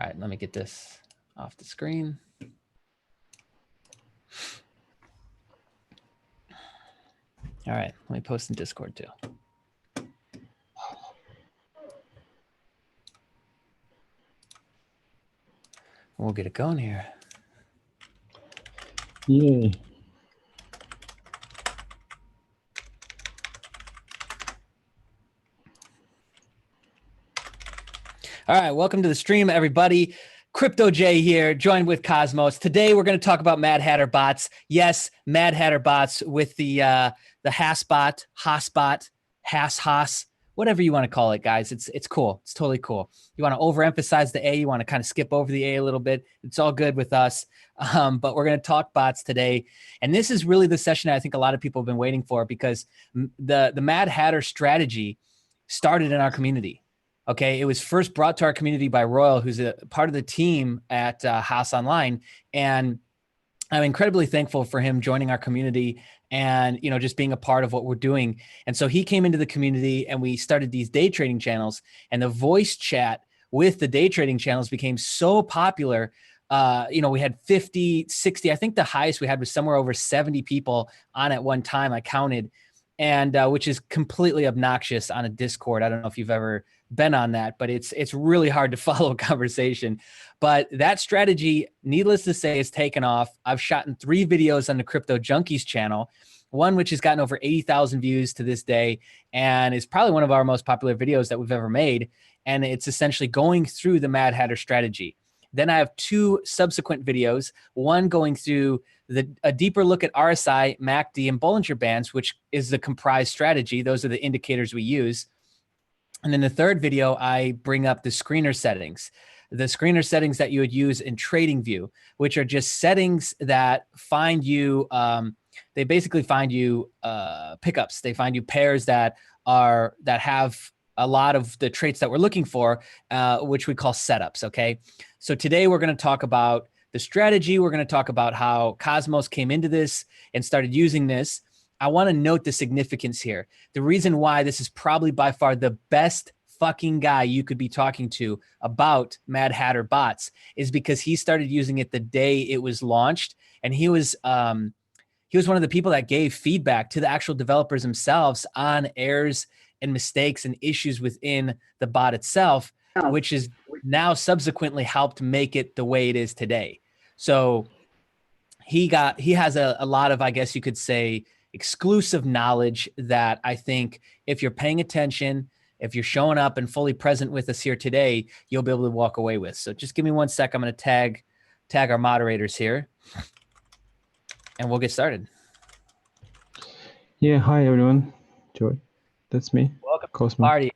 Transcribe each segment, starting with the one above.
right, let me get this off the screen. All right, let me post in Discord too. We'll get it going here. Yay. All right, welcome to the stream, everybody. Crypto J here, joined with Cosmos. Today, we're going to talk about Mad Hatter bots. Yes, Mad Hatter bots with the Haasbot, Haas, whatever you want to call it, guys. It's cool. It's totally cool. You want to overemphasize the A, you want to kind of skip over the A a little bit. It's all good with us. But we're going to talk bots today. And this is really the session I think a lot of people have been waiting for, because the Mad Hatter strategy started in our community. Okay, it was first brought to our community by Royal, who's a part of the team at Haasonline, and I'm incredibly thankful for him joining our community and just being a part of what we're doing. And so he came into the community, and we started these day trading channels, and the voice chat with the day trading channels became so popular. We had 50, 60. I think the highest we had was somewhere over 70 people on at one time. I counted, and which is completely obnoxious on a Discord. I don't know if you've ever been on that, but it's really hard to follow a conversation. But that strategy, needless to say, has taken off. I've shot in 3 videos on the Crypto Junkies channel, one which has gotten over 80,000 views to this day, and is probably one of our most popular videos that we've ever made. And it's essentially going through the Mad Hatter strategy. Then I have 2 subsequent videos, one going through a deeper look at RSI, MACD, and Bollinger Bands, which is the comprised strategy. Those are the indicators we use. And then the third video, I bring up the screener settings that you would use in TradingView, which are just settings that find you, they basically find you pickups. They find you pairs that have a lot of the traits that we're looking for, which we call setups, okay? So today we're going to talk about the strategy. We're going to talk about how Cosmos came into this and started using this. I want to note the significance here. The reason why this is probably by far the best fucking guy you could be talking to about Mad Hatter bots is because he started using it the day it was launched. And he was one of the people that gave feedback to the actual developers themselves on errors and mistakes and issues within the bot itself, which is now subsequently helped make it the way it is today. So he has a lot of, I guess you could say, exclusive knowledge that I think if you're paying attention, if you're showing up and fully present with us here today, you'll be able to walk away with. So just give me 1 sec. I'm going to tag our moderators here, and we'll get started. Yeah, hi everyone. Joy, that's me. Welcome Cosmo. party.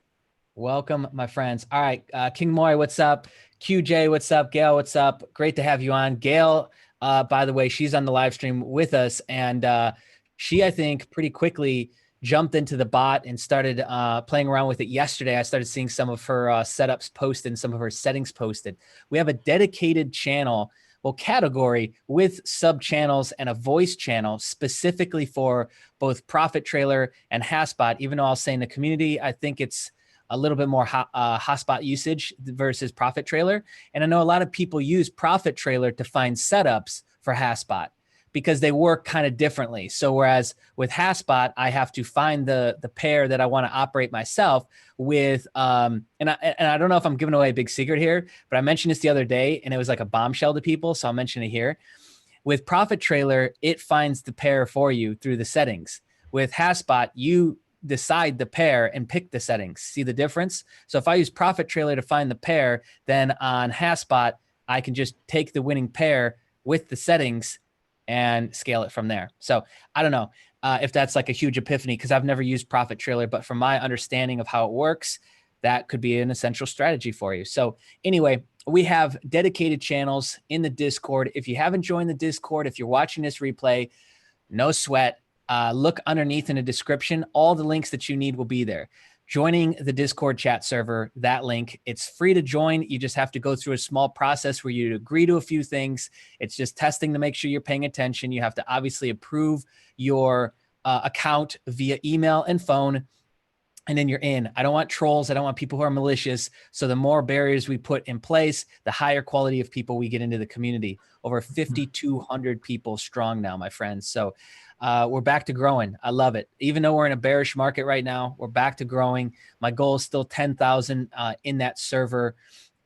Welcome, my friends. All right, King Moy, what's up? QJ, what's up? Gail, what's up? Great to have you on. Gail, by the way, she's on the live stream with us, and she, I think, pretty quickly jumped into the bot and started playing around with it yesterday. I started seeing some of her setups posted and some of her settings posted. We have a dedicated channel, category with sub channels and a voice channel specifically for both Profit Trailer and Haasbot. Even though I'll say in the community, I think it's a little bit more Haasbot usage versus Profit Trailer. And I know a lot of people use Profit Trailer to find setups for Haasbot, because they work kind of differently. So whereas with Haasbot, I have to find the pair that I want to operate myself with, and I don't know if I'm giving away a big secret here, but I mentioned this the other day and it was like a bombshell to people, so I'll mention it here. With Profit Trailer, it finds the pair for you through the settings. With Haasbot, you decide the pair and pick the settings. See the difference? So if I use Profit Trailer to find the pair, then on Haasbot, I can just take the winning pair with the settings and scale it from there. So I don't know if that's like a huge epiphany, because I've never used Profit Trailer, but from my understanding of how it works, that could be an essential strategy for you. So anyway, we have dedicated channels in the Discord. If you haven't joined the Discord, if you're watching this replay, no sweat. Look underneath in the description. All the links that you need will be there. Joining the Discord chat server, that link, it's free to join. You just have to go through a small process where you agree to a few things. It's just testing to make sure you're paying attention. You have to obviously approve your account via email and phone. and then you're in. I don't want trolls. I don't want people who are malicious. So the more barriers we put in place, the higher quality of people we get into the community. Over 5,200 people strong now, my friends. So we're back to growing. I love it. Even though we're in a bearish market right now, we're back to growing. My goal is still 10,000 in that server.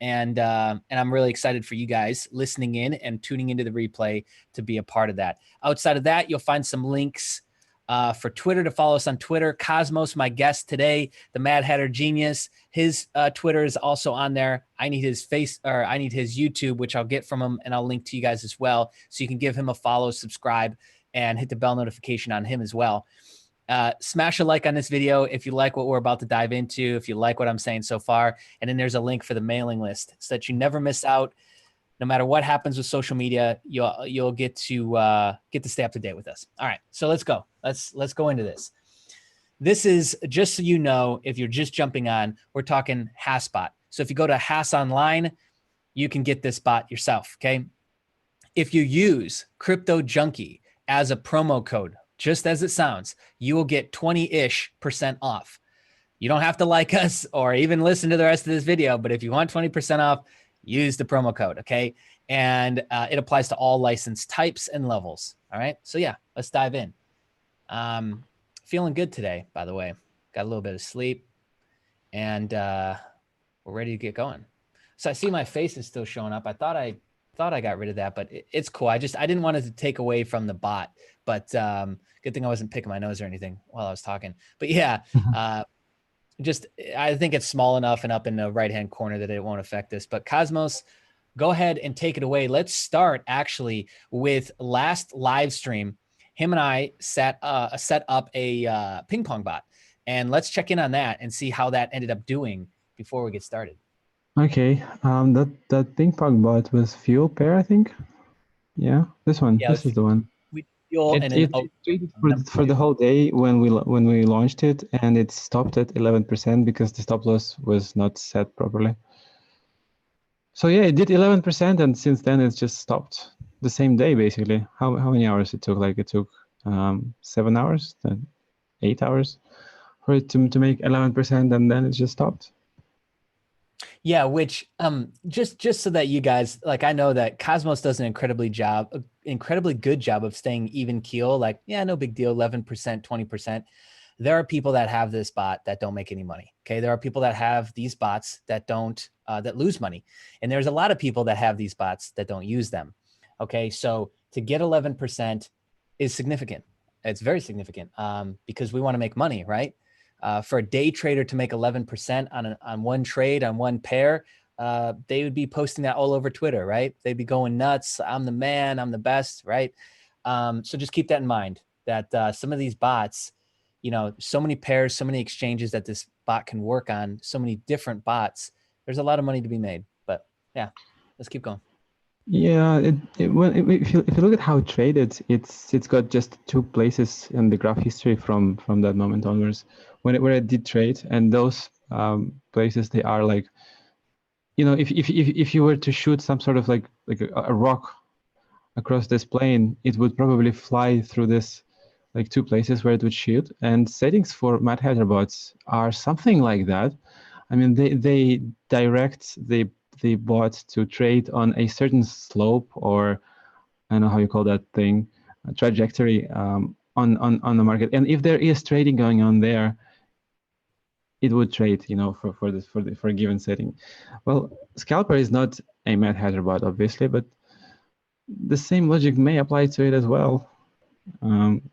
And I'm really excited for you guys listening in and tuning into the replay to be a part of that. Outside of that, you'll find some links for Twitter, to follow us on Twitter. Cosmos, my guest today, the Mad Hatter Genius. His Twitter is also on there. I need his I need his YouTube, which I'll get from him, and I'll link to you guys as well. So you can give him a follow, subscribe, and hit the bell notification on him as well. Smash a like on this video if you like what we're about to dive into, if you like what I'm saying so far. And then there's a link for the mailing list so that you never miss out. No matter what happens with social media, you'll get to stay up to date with us. All right, so let's go. Let's go into this. This is, just so you know, if you're just jumping on, we're talking Haasbot. So if you go to Haasonline, you can get this bot yourself. Okay. If you use Crypto Junkie as a promo code, just as it sounds, you will get 20-ish% off. You don't have to like us or even listen to the rest of this video, but if you want 20% off, use the promo code, okay? And it applies to all license types and levels, all right? So yeah, let's dive in. Feeling good today, by the way. Got a little bit of sleep, and we're ready to get going. So I see my face is still showing up. I thought I got rid of that, but it's cool. I didn't want it to take away from the bot, but good thing I wasn't picking my nose or anything while I was talking. But yeah, I think it's small enough and up in the right-hand corner that it won't affect us. But Cosmos, go ahead and take it away. Let's start actually with last live stream. Him and I set up a ping pong bot, and let's check in on that and see how that ended up doing before we get started. Okay, that ping pong bot was fuel pair, I think. Yeah, this one. Yeah, this is the one. It traded for the whole day when we launched it, and it stopped at 11% because the stop loss was not set properly. So yeah, it did 11%, and since then it's just stopped the same day basically. How many hours it took? Like it took 7 hours, then 8 hours for it to make 11%, and then it just stopped. Yeah, which just so that you guys, like, I know that Cosmos does an incredibly good job of staying even keel. Like, yeah, no big deal, 11%, 20%. There are people that have this bot that don't make any money. Okay, there are people that have these bots that don't that lose money, and there's a lot of people that have these bots that don't use them. Okay, so to get 11% is significant. It's very significant because we want to make money, right? For a day trader to make 11% on one trade, on one pair, they would be posting that all over Twitter, right? They'd be going nuts. I'm the man, I'm the best, right? So just keep that in mind, that some of these bots, you know, so many pairs, so many exchanges that this bot can work on, so many different bots, there's a lot of money to be made. But yeah, let's keep going. Yeah, if you look at how it traded, it's got just 2 places in the graph history from that moment onwards where it did trade, and those places, they are like, you know, if you were to shoot some sort of like a rock across this plane, it would probably fly through this like 2 places where it would shoot. And settings for Mad Hatter bots are something like that. I mean, they direct the bot to trade on a certain slope, or I don't know how you call that thing, a trajectory on the market. And if there is trading going on there, it would trade, you know, for a given setting. Well, Scalper is not a Mad Hatter bot, obviously, but the same logic may apply to it as well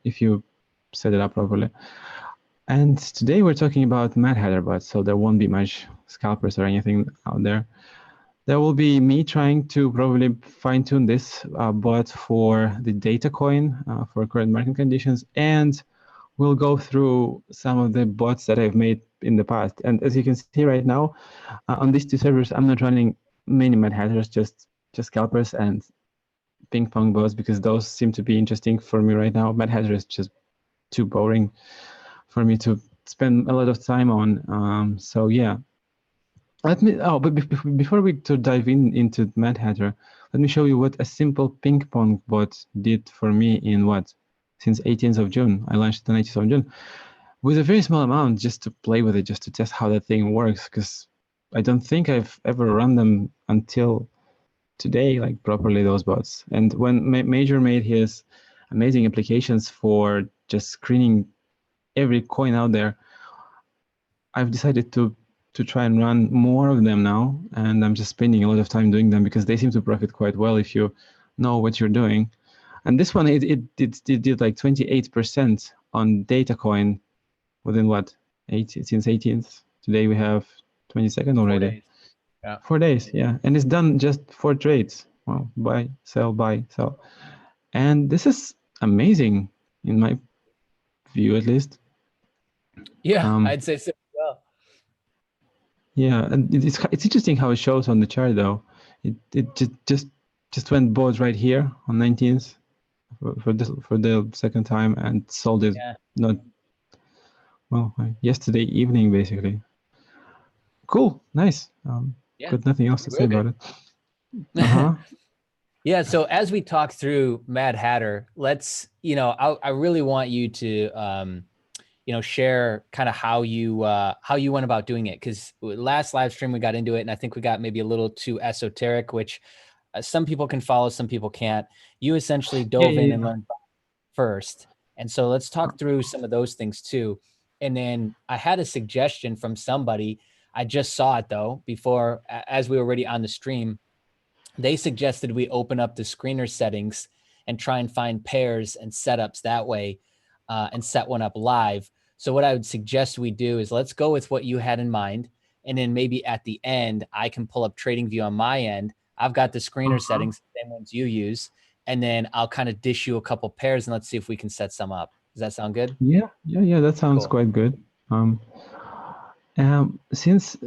if you set it up properly. And today we're talking about Mad Hatter bots, so there won't be much scalpers or anything out there. There will be me trying to probably fine-tune this bot for the data coin for current market conditions, and we'll go through some of the bots that I've made in the past. And as you can see right now, on these 2 servers, I'm not running many Mad Hatters, just scalpers and ping pong bots, because those seem to be interesting for me right now. Mad Hatter is just too boring for me to spend a lot of time on. So yeah. But before we dive into Mad Hatter, let me show you what a simple ping pong bot did for me in since 18th of June. I launched it on 18th of June. with a very small amount, just to play with it, just to test how that thing works, because I don't think I've ever run them until today, like properly, those bots. And when Major made his amazing applications for just screening every coin out there, I've decided to try and run more of them now, and I'm just spending a lot of time doing them because they seem to profit quite well if you know what you're doing. And this one, it did like 28% on data coin within what, since 18th. Today we have 22nd already. 4 days. Yeah. 4 days, yeah. And it's done just 4 trades. Well, buy, sell, buy, sell. And this is amazing in my view, at least. Yeah, I'd say so as well. Yeah, and it's interesting how it shows on the chart though. It just went bought right here on 19th for the second time and sold it not well yesterday evening basically. Cool, nice. Got nothing else to say about it. Yeah. So as we talk through Mad Hatter, let's, I really want you to, share kind of how you went about doing it. Cause last live stream, we got into it and I think we got maybe a little too esoteric, which some people can follow, some people can't. You essentially dove in and learned first. And so let's talk through some of those things too. And then I had a suggestion from somebody. I just saw it though, before, as we were already on the stream, they suggested we open up the screener settings and try and find pairs and setups that way, and set one up live. So what I would suggest we do is let's go with what you had in mind. And then maybe at the end, I can pull up TradingView on my end. I've got the screener settings, same ones you use. And then I'll kind of dish you a couple pairs and let's see if we can set some up. Does that sound good? Yeah, that sounds quite good. Since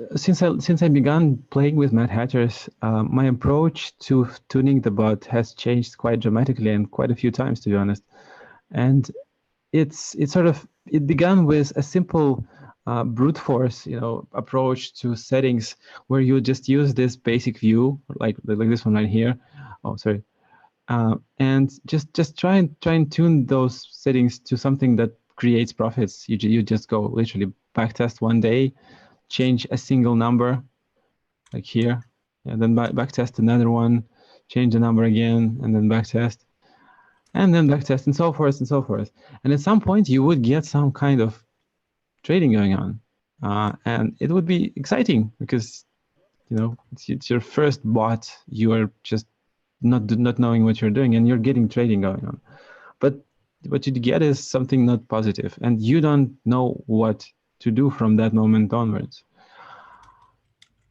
I began playing with Mad Hatters, my approach to tuning the bot has changed quite dramatically and quite a few times, to be honest. And it began with a simple brute force, approach to settings where you just use this basic view, like this one right here. Oh, sorry. And just try and tune those settings to something that creates profits. You just go literally backtest one day, change a single number, like here, and then backtest another one, change the number again, and then backtest, and then backtest, and so forth and so forth. And at some point, you would get some kind of trading going on, and it would be exciting because it's your first bot. You are just not knowing what you're doing, and you're getting trading going on. But what you get is something not positive, and you don't know what to do from that moment onwards.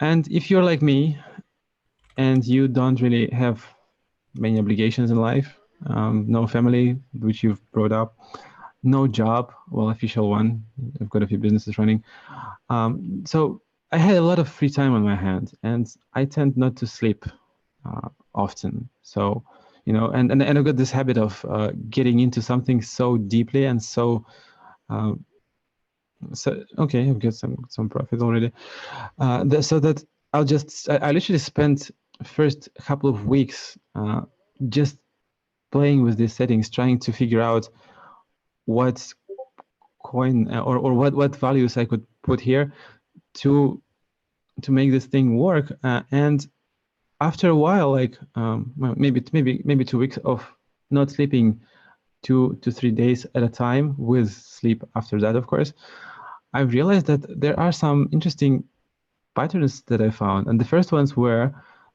And if you're like me, and you don't really have many obligations in life, no family, which you've brought up, no job, well, official one, I've got a few businesses running. So I had a lot of free time on my hands, and I tend not to sleep often. So, and I've got this habit of getting into something so deeply and so okay, I've got some profit already. So that I literally spent first couple of weeks just playing with these settings, trying to figure out what coin or what values I could put here to make this thing work. And after a while, like maybe 2 weeks of not sleeping 2 to 3 days at a time, with sleep after that, of course, I've realized that there are some interesting patterns that I found. And the first ones were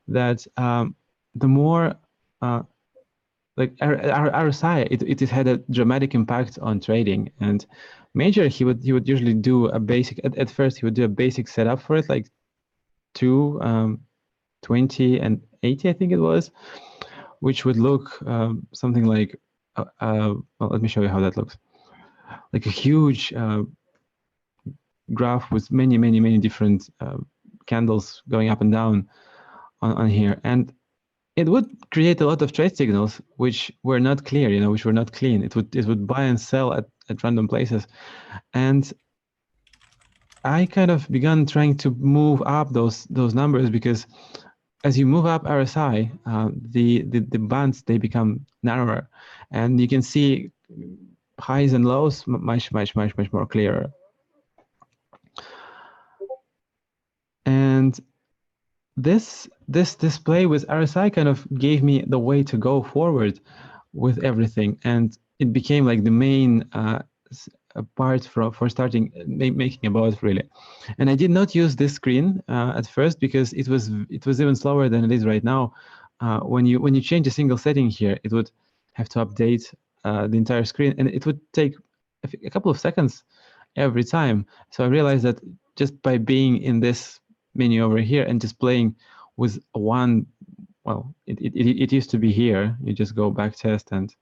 that the more like RSI, it had a dramatic impact on trading. And Major, he would usually do a basic, at first he would do a basic setup for it, like 2, 20 and 80, I think it was, which would look something like, well, let me show you how that looks. Like a huge graph with many different candles going up and down on here. And it would create a lot of trade signals which were not clear, which were not clean. It would buy and sell at random places. And I kind of began trying to move up those numbers, because as you move up RSI, the bands, they become narrower, and you can see highs and lows much more clearer. And this display with RSI kind of gave me the way to go forward with everything, and it became like the main part for starting making a bot, really. And I did not use this screen at first because it was even slower than it is right now. When you change a single setting here, it would have to update the entire screen, and it would take a couple of seconds every time. So I realized that just by being in this menu over here and just playing with one, well, it used to be here. You just go back test and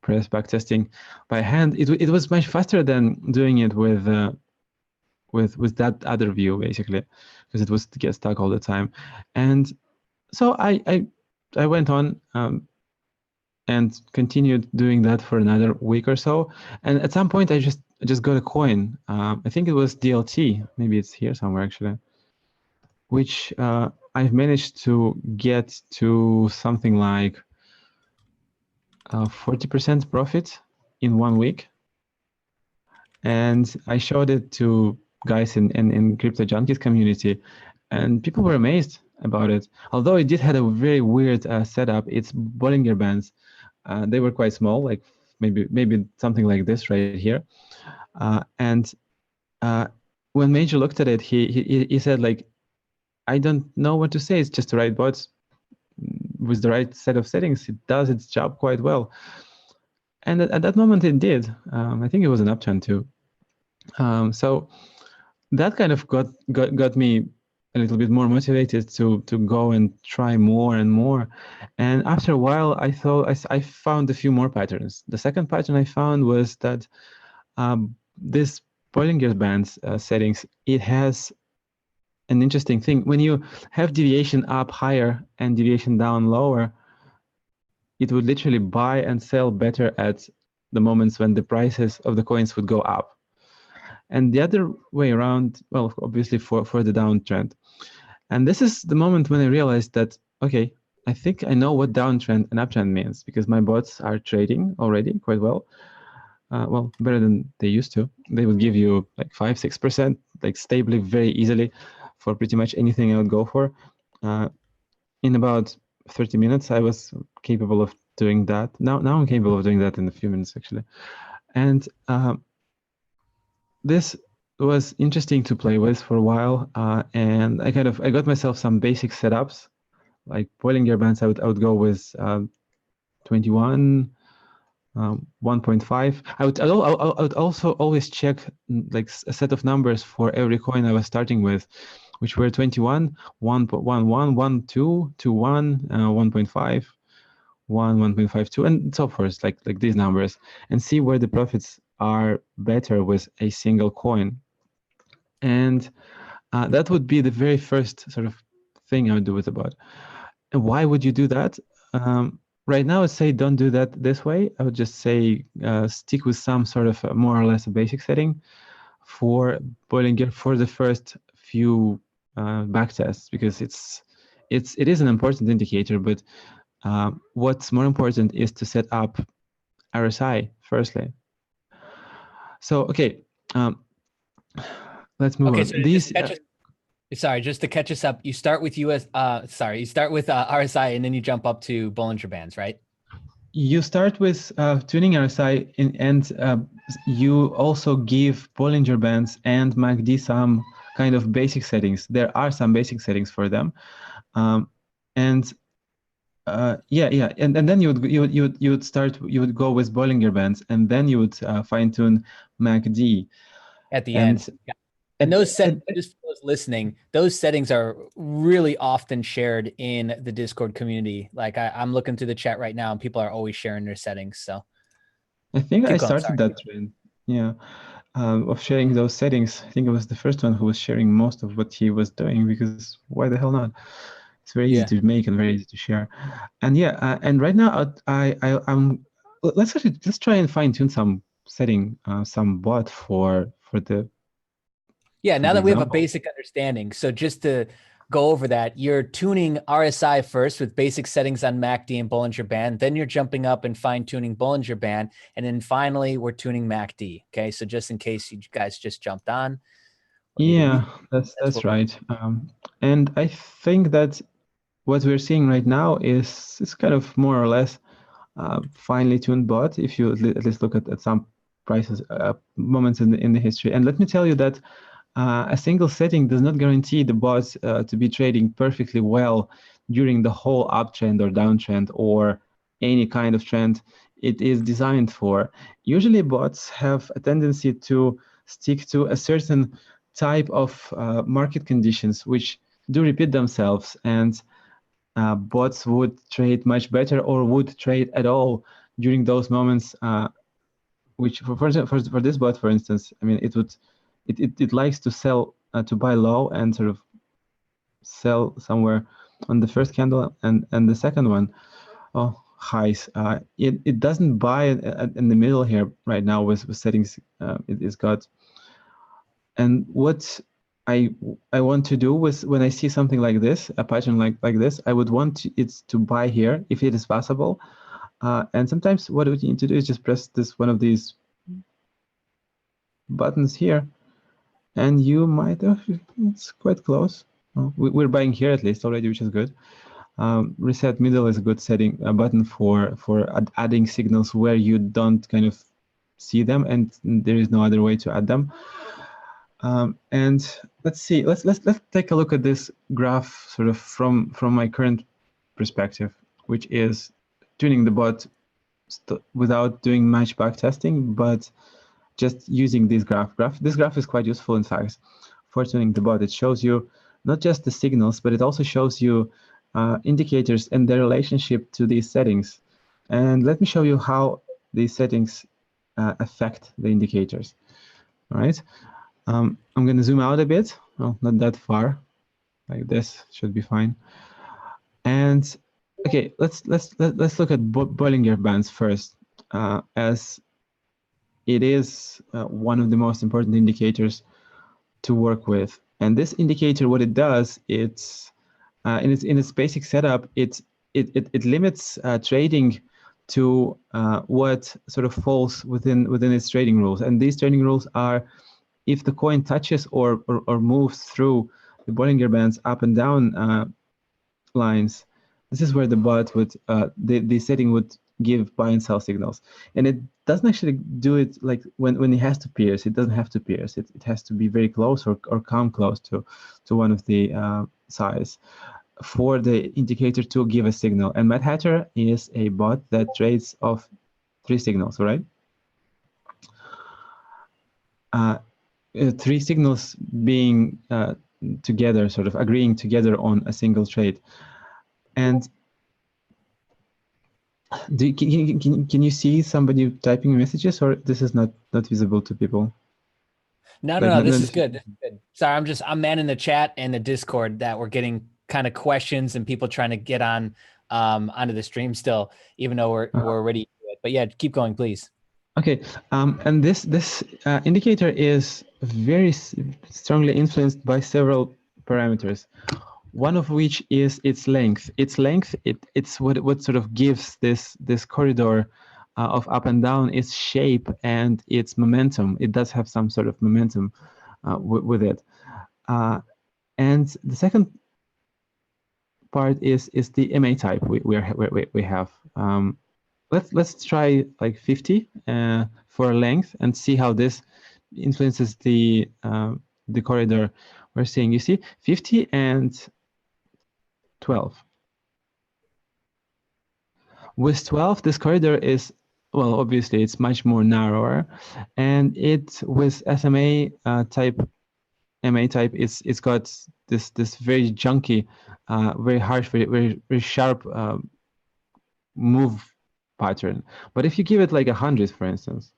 press back testing by hand. It was much faster than doing it with that other view, basically, because it was to get stuck all the time. And so I went on and continued doing that for another week or so. And at some point, I just got a coin. I think it was DLT. Maybe it's here somewhere, actually, which I've managed to get to something like 40% profit in 1 week. And I showed it to guys in Crypto Junkies community, and people were amazed about it. Although it did have a very weird setup. It's Bollinger Bands. They were quite small, like maybe something like this right here. And when Major looked at it, he said, like, I don't know what to say. It's just the right bot with the right set of settings. It does its job quite well. And at that moment it did. I think it was an upturn too. So that kind of got me a little bit more motivated to go and try more and more. And after a while, I thought I found a few more patterns. The second pattern I found was that this Bollinger Bands settings, it has an interesting thing. When you have deviation up higher and deviation down lower, it would literally buy and sell better at the moments when the prices of the coins would go up. And the other way around, well, obviously for the downtrend. And this is the moment when I realized that, okay, I think I know what downtrend and uptrend means, because my bots are trading already quite well. Well, better than they used to. They would give you like 5-6%, like stably, very easily, for pretty much anything I would go for. In about 30 minutes, I was capable of doing that. Now I'm capable of doing that in a few minutes, actually. And this was interesting to play with for a while, and I got myself some basic setups, like Bollinger Bands. I would go with 21, 1.5. I would also always check like a set of numbers for every coin I was starting with, which were 21, 1.11, 1, 2, 2, 1, 1.5, 1, 1.52, and so forth, like these numbers, and see where the profits are better with a single coin. And that would be the very first sort of thing I would do with the bot. And why would you do that? Right now, I'd say don't do that this way. I would just say stick with some sort of more or less a basic setting for Bollinger for the first few back tests, because it is an important indicator. But what's more important is to set up RSI firstly. So okay, let's move on. So just to catch us up, you start with RSI, and then you jump up to Bollinger Bands, right? You start with tuning RSI, and you also give Bollinger Bands and MACD some kind of basic settings. There are some basic settings for them, and then you would go with Bollinger Bands, and then you would fine tune MACD at the end. Yeah. And just for those listening, those settings are really often shared in the Discord community. Like I'm looking through the chat right now, and people are always sharing their settings. So I think I started that trend, of sharing those settings. I think I was the first one who was sharing most of what he was doing, because why the hell not? It's very easy to make and very easy to share. And and right now let's try and fine tune some setting, some bot for the. Yeah, now that we have a basic understanding, so just to go over that. You're tuning RSI first with basic settings on MACD and Bollinger Band. Then you're jumping up and fine tuning Bollinger Band. And then finally, we're tuning MACD. Okay. So just in case you guys just jumped on. Yeah, that's right. And I think that what we're seeing right now is kind of more or less finely tuned bot. If you at least look at some prices moments in the history. And let me tell you that a single setting does not guarantee the bot to be trading perfectly well during the whole uptrend or downtrend or any kind of trend it is designed for. Usually bots have a tendency to stick to a certain type of market conditions which do repeat themselves, and bots would trade much better or would trade at all during those moments, which for this bot, for instance, I mean, it likes to sell, to buy low and sort of sell somewhere on the first candle and the second one, oh, highs. It doesn't buy in the middle here right now with settings it's got. And what I want to do with when I see something like this, a pattern like this, I would want it to buy here if it is possible. And sometimes what we need to do is just press this one of these buttons here, and you might have, it's quite close. We're buying here at least already, which is good. Reset middle is a good setting, a button for adding signals where you don't kind of see them and there is no other way to add them. And let's see, let's take a look at this graph sort of from my current perspective, which is tuning the bot without doing much back testing, but just using this graph. This graph is quite useful, in fact, for tuning the bot. It shows you not just the signals, but it also shows you indicators and their relationship to these settings. And let me show you how these settings affect the indicators. All right. I'm going to zoom out a bit. Well, not that far. Like this should be fine. And okay, let's look at Bollinger Bands first, as it is one of the most important indicators to work with. And this indicator, what it does, it's in its basic setup, it limits trading to what sort of falls within its trading rules. And these trading rules are, if the coin touches or moves through the Bollinger Bands up and down lines, this is where the bot would, the setting would give buy and sell signals. And it doesn't actually do it like when it has to pierce. It doesn't have to pierce. It has to be very close or come close to one of the sides for the indicator to give a signal. And Madhatter is a bot that trades off 3 signals, right? 3 signals being together, sort of agreeing together on a single trade. And can you see somebody typing messages, or this is not visible to people? No, this is good. This is good. Sorry, I'm manning the chat and the Discord that we're getting kind of questions and people trying to get on onto the stream still, even though we're already. But yeah, keep going, please. Okay, and this indicator is very strongly influenced by several parameters. One of which is its length. It's what sort of gives this corridor of up and down its shape and its momentum. It does have some sort of momentum with it. And the second part is the MA type we have. Let's try like 50 for length and see how this influences the corridor we're seeing. You see 50 and 12. With 12, this corridor is, well, obviously it's much more narrower, and it with SMA type, MA type, it's got this very junky, very harsh, very sharp move pattern. But if you give it like 100, for instance,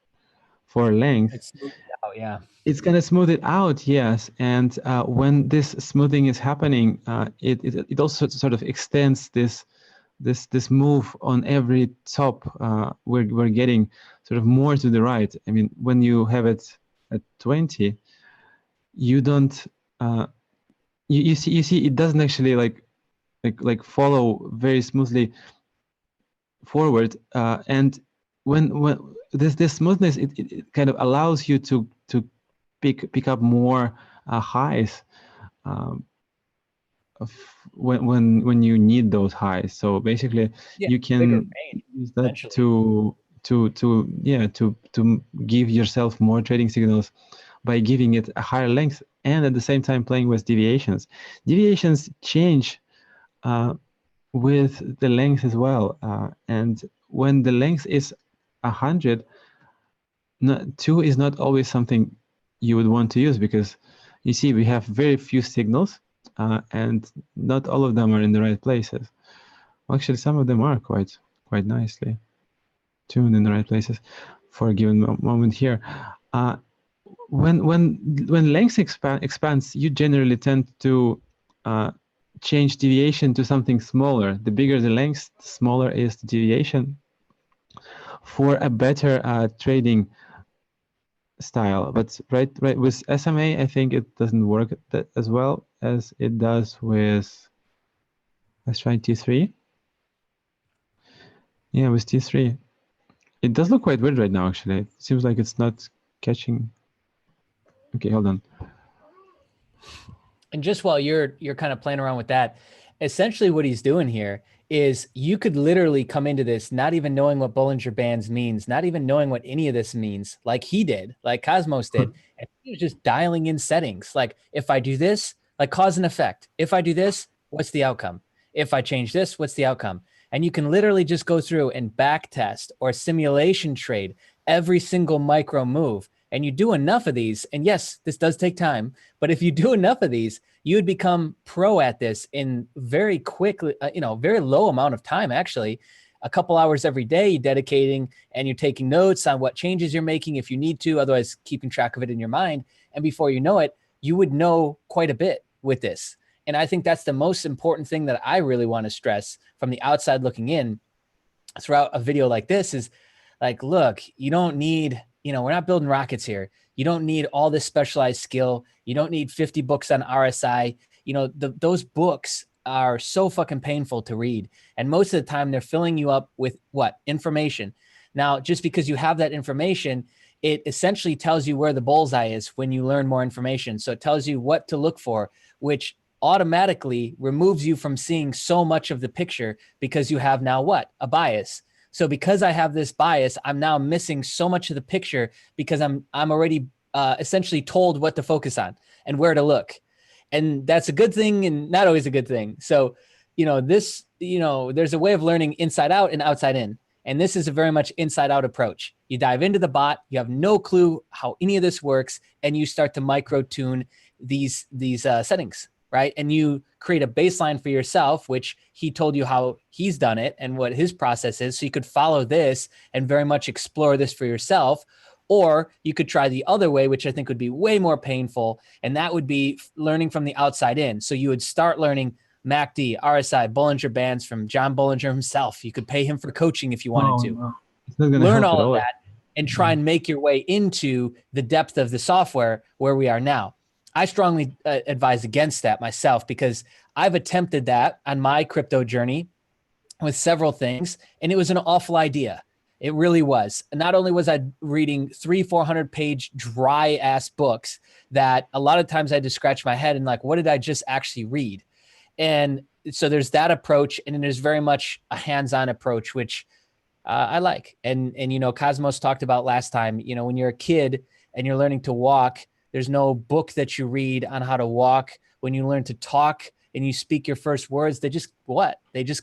for length, it's smooth out, yeah. It's going to smooth it out, yes. And when this smoothing is happening, it also sort of extends this move on every top. We're getting sort of more to the right. I mean, when you have it at 20, you don't you see it doesn't actually like follow very smoothly forward, and when this smoothness, it kind of allows you to pick up more highs, um, of when you need those highs. So basically Yeah, you bigger can range use that essentially. to give yourself more trading signals by giving it a higher length, and at the same time playing with deviations. Deviations change with the length as well, and when the length is 100, two is not always something you would want to use, because you see we have very few signals, and not all of them are in the right places. Actually, some of them are quite nicely tuned in the right places for a given moment here. Uh, when length expands, you generally tend to uh, change deviation to something smaller. The bigger the length, the smaller is the deviation, for a better trading style. But right with SMA, I think it doesn't work that as well as it does with, let's try T3. Yeah, with T3. It does look quite weird right now, actually. It seems like it's not catching. Okay, hold on. And just while you're kind of playing around with that, essentially what he's doing here is you could literally come into this not even knowing what Bollinger Bands means, not even knowing what any of this means, like he did, like Cosmos did. And he was just dialing in settings. Like if I do this, like cause and effect. If I do this, what's the outcome? If I change this, what's the outcome? And you can literally just go through and back test or simulation trade every single micro move. And you do enough of these. And yes, this does take time, but if you do enough of these, you would become pro at this in very quickly, very low amount of time, actually. A couple hours every day dedicating, and you're taking notes on what changes you're making if you need to, otherwise keeping track of it in your mind. And before you know it, you would know quite a bit with this. And I think that's the most important thing that I really want to stress from the outside looking in throughout a video like this is like, look, you don't need, we're not building rockets here. You don't need all this specialized skill. You don't need 50 books on RSI. Those books are so fucking painful to read. And most of the time they're filling you up with what? Information. Now, just because you have that information, it essentially tells you where the bullseye is when you learn more information. So it tells you what to look for, which automatically removes you from seeing so much of the picture because you have now what? A bias. So because I have this bias, I'm now missing so much of the picture because I'm already essentially told what to focus on and where to look. And that's a good thing and not always a good thing. So, there's a way of learning inside out and outside in. And this is a very much inside out approach. You dive into the bot, you have no clue how any of this works, and you start to micro tune these settings, right? And you create a baseline for yourself, which he told you how he's done it and what his process is. So you could follow this and very much explore this for yourself. Or you could try the other way, which I think would be way more painful. And that would be learning from the outside in. So you would start learning MACD, RSI, Bollinger Bands from John Bollinger himself. You could pay him for coaching if you wanted to. No. It's not going to Learn help at all of all. that and try and make your way into the depth of the software where we are now. I strongly advise against that myself because I've attempted that on my crypto journey with several things, and it was an awful idea. It really was. Not only was I reading 400 page dry ass books that a lot of times I had to scratch my head and like, what did I just actually read? And so there's that approach, and then there's very much a hands-on approach, which I like. And Cosmos talked about last time, when you're a kid and you're learning to walk, there's no book that you read on how to walk. When you learn to talk and you speak your first words, they just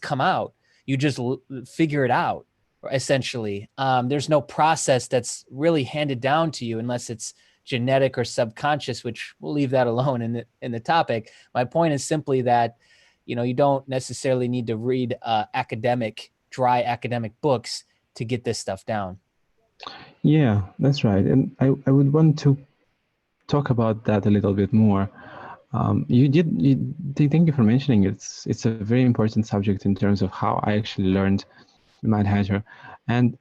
come out. You just figure it out, essentially. There's no process that's really handed down to you unless it's genetic or subconscious, which we'll leave that alone in the topic. My point is simply that, you don't necessarily need to read dry academic books to get this stuff down. Yeah, that's right. And I would want to talk about that a little bit more. Thank you for mentioning it. It's a very important subject in terms of how I actually learned Madhatter. And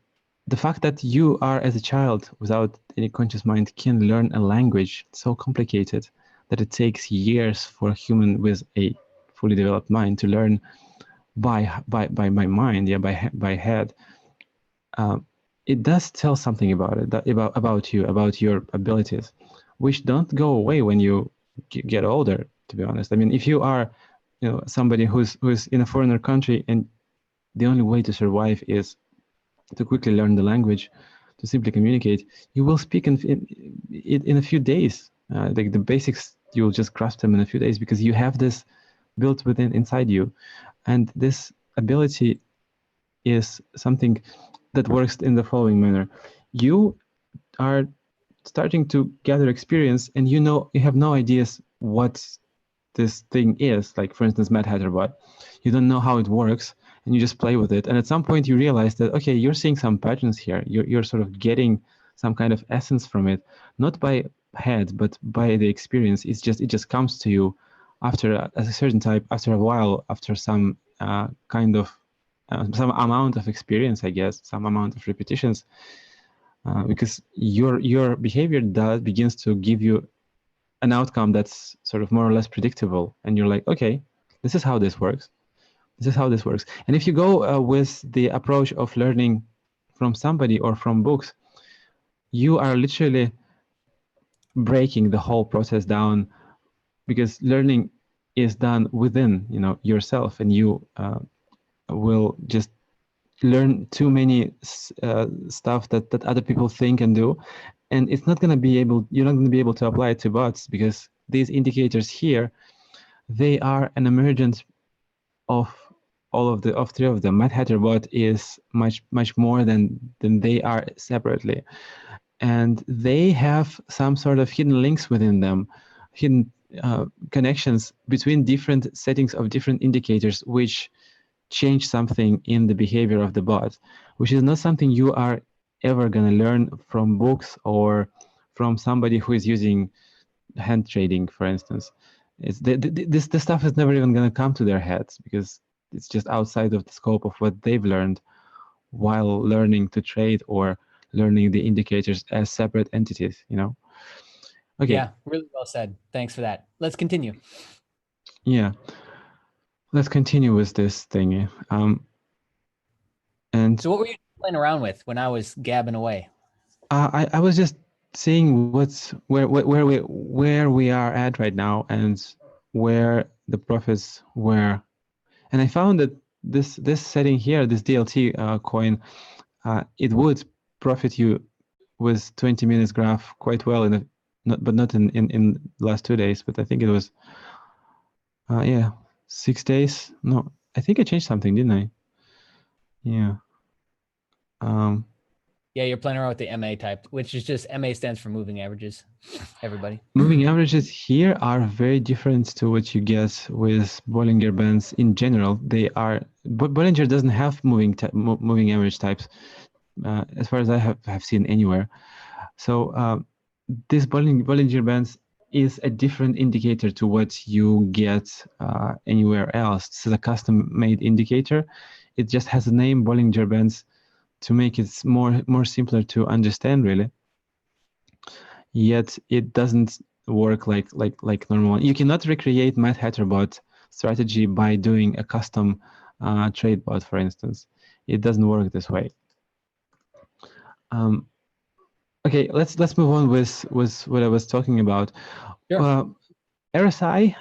the fact that you are, as a child, without any conscious mind, can learn a language so complicated that it takes years for a human with a fully developed mind to learn by my mind, by head. It does tell something about it, about you, about your abilities, which don't go away when you get older. To be honest, I mean, if you are, somebody who's in a foreigner country and the only way to survive is to quickly learn the language, to simply communicate, you will speak in a few days. Like the basics, you will just grasp them in a few days because you have this built inside you, and this ability is something that works in the following manner. You are starting to gather experience, and you have no ideas what this thing is. Like, for instance, Madhatter bot. You don't know how it works, and you just play with it. And at some point, you realize that, okay, you're seeing some patterns here. You're sort of getting some kind of essence from it, not by head, but by the experience. It just comes to you after a certain type, after a while, after some kind of some amount of experience, I guess, some amount of repetitions, because your behavior begins to give you an outcome that's sort of more or less predictable, and you're like, okay, this is how this works. This is how this works. And if you go with the approach of learning from somebody or from books, you are literally breaking the whole process down, because learning is done within yourself, and you will just learn too many stuff that other people think and do, and you're not going to be able to apply it to bots, because these indicators here, they are an emergence of of three of them. Madhatter bot is much more than they are separately, and they have some sort of hidden links within them, hidden connections between different settings of different indicators, which change something in the behavior of the bot, which is not something you are ever going to learn from books or from somebody who is using hand trading, for instance. This stuff is never even going to come to their heads, because it's just outside of the scope of what they've learned while learning to trade or learning the indicators as separate entities, Okay. Yeah, really well said. Thanks for that. Let's continue. Yeah. Let's continue with this thing. And so what were you playing around with when I was gabbing away? I was just seeing where we are at right now, and where the profits were, and I found that this setting here, this DLT coin, it would profit you with 20 minutes graph quite well not in last 2 days, but I think it was 6 days. No, I think I changed something, didn't I? Yeah. Yeah, you're playing around with the MA type, which is just MA stands for moving averages. Everybody. Moving averages here are very different to what you get with Bollinger Bands in general. But Bollinger doesn't have moving average types, as far as I have seen anywhere. So this Bollinger Bands is a different indicator to what you get anywhere else. This is a custom-made indicator. It just has a name, Bollinger Bands, to make it more simpler to understand, really. Yet it doesn't work like normal. You cannot recreate Madhatter bot strategy by doing a custom trade bot, for instance. It doesn't work this way. Okay, let's move on with what I was talking about. Sure. RSI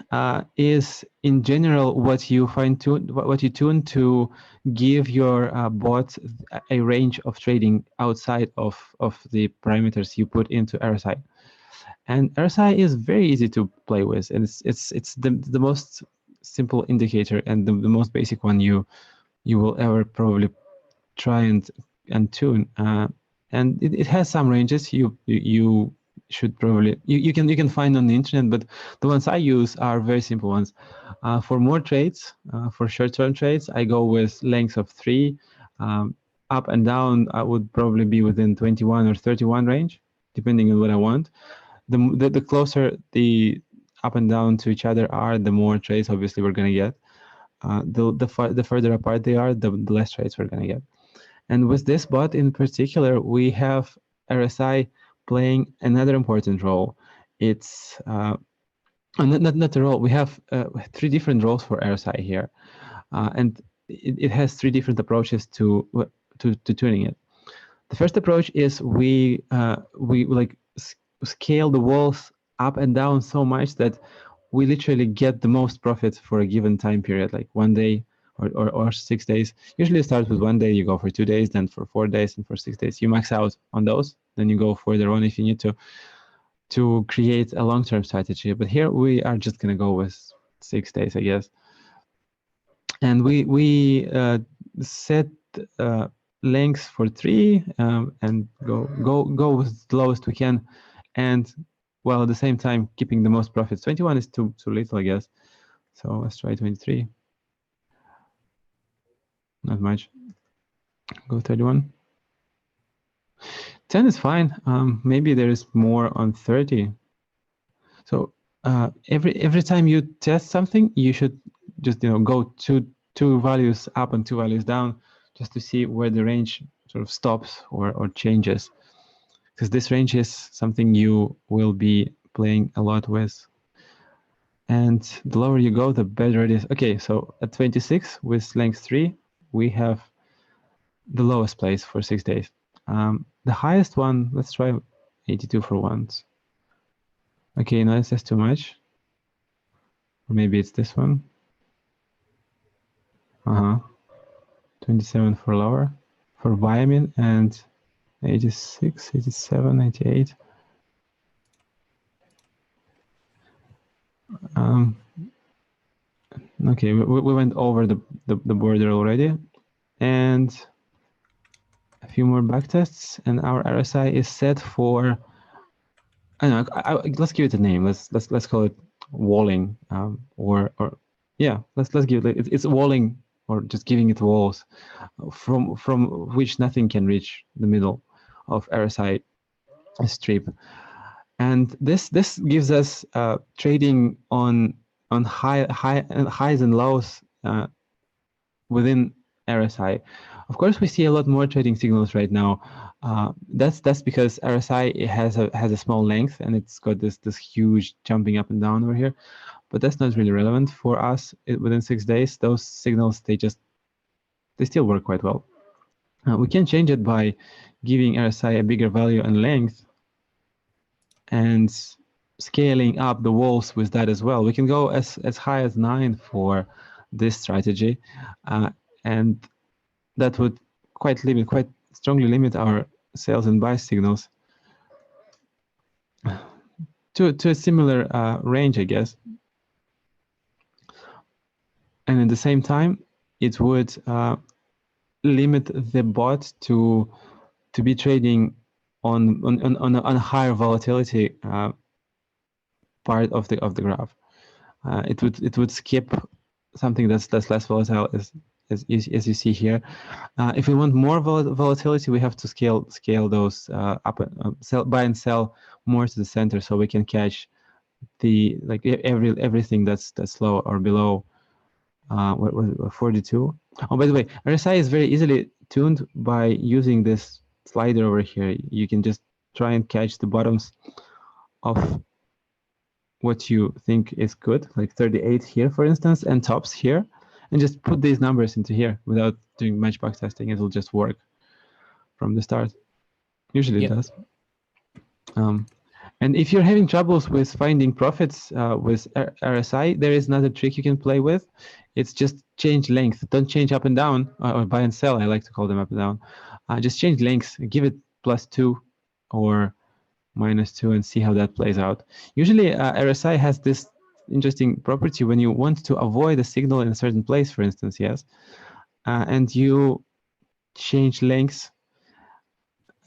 is in general what you tune to give your bot a range of trading outside of the parameters you put into RSI. And RSI is very easy to play with, and it's the most simple indicator and the most basic one you will ever probably try and tune. And it has some ranges you should probably you can find on the internet, but the ones I use are very simple ones. For more trades, for short-term trades, I go with lengths of 3. Up and down, I would probably be within 21 or 31 range, depending on what I want. The closer the up and down to each other are, the more trades obviously we're going to get. The further apart they are, the less trades we're going to get. And with this bot in particular, we have RSI playing another important role. It's not the role. We have 3 different roles for RSI here, and it has 3 different approaches to tuning it. The first approach is we like scale the walls up and down so much that we literally get the most profit for a given time period, like 1 day or 6 days. Usually it starts with 1 day, you go for 2 days, then for 4 days, and for 6 days. You max out on those, then you go further on if you need to create a long-term strategy. But here we are just going to go with 6 days, I guess. And we set lengths for 3 and go with the lowest we can, and while at the same time keeping the most profits. 21 is too little, I guess. So let's try 23. Not much. Go 31. 10 is fine. Maybe there is more on 30. So every time you test something, you should just go two values up and 2 values down, just to see where the range sort of stops or changes, because this range is something you will be playing a lot with. And the lower you go, the better it is. Okay, so at 26 with length 3, we have the lowest place for 6 days. The highest one, let's try 82 for once. Okay, no, that's too much. Or maybe it's this one. 27 for lower, for Viamin, and 86, 87, 88. Okay, we went over the border already, and a few more back tests, and our RSI is set for. I don't know. Let's give it a name. Let's call it walling, or yeah. Let's give it. It's walling, or just giving it walls, from which nothing can reach the middle of RSI strip. And this gives us trading on highs and lows within RSI. Of course, we see a lot more trading signals right now. That's because RSI has a small length, and it's got this huge jumping up and down over here. But that's not really relevant for us within 6 days. Those signals, they still work quite well. We can change it by giving RSI a bigger value and length, and scaling up the walls with that as well. We can go as high as 9 for this strategy, and that would quite strongly limit our sales and buy signals to a similar range, I guess. And at the same time, it would limit the bot to be trading on a higher volatility part of the graph. It would skip something that's less volatile, as you see here. If we want more volatility, we have to scale those up, buy and sell more to the center, so we can catch the everything that's low or below 42. Oh, by the way, RSI is very easily tuned by using this slider over here. You can just try and catch the bottoms of what you think is good, like 38 here, for instance, and tops here, and just put these numbers into here without doing much backtesting. It'll just work from the start. Usually it does. And if you're having troubles with finding profits with RSI, there is another trick you can play with. It's just change length. Don't change up and down, or buy and sell. I like to call them up and down. Just change lengths. Give it +2 or -2 and see how that plays out. Usually RSI has this interesting property when you want to avoid a signal in a certain place, for instance, yes, and you change lengths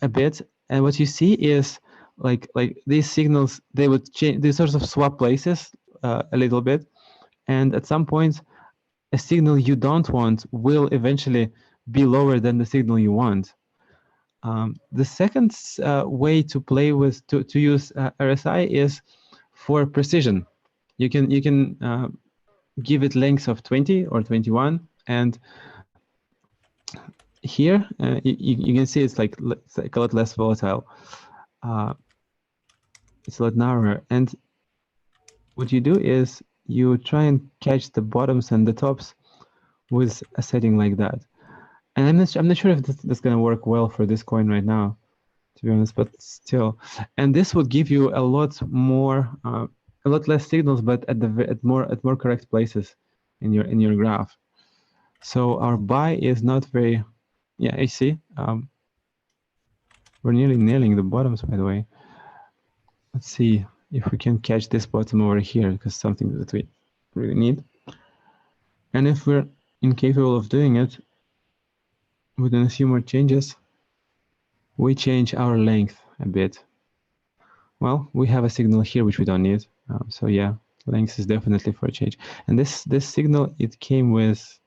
a bit, and what you see is like these signals, they would change, they sort of swap places a little bit, and at some point a signal you don't want will eventually be lower than the signal you want. The second way to play with to use RSI is for precision. You can give it lengths of 20 or 21, and here you can see it's like a lot less volatile. It's a lot narrower, and what you do is you try and catch the bottoms and the tops with a setting like that. And I'm not sure if that's going to work well for this coin right now, to be honest, but still. And this would give you a lot more, a lot less signals, but at more correct places in your graph. So our buy is not very, yeah, you see, we're nearly nailing the bottoms, by the way. Let's see if we can catch this bottom over here, because something that we really need. And if we're incapable of doing it, within a few more changes, we change our length a bit. Well, we have a signal here which we don't need. So yeah, length is definitely for a change. And this signal, it came with,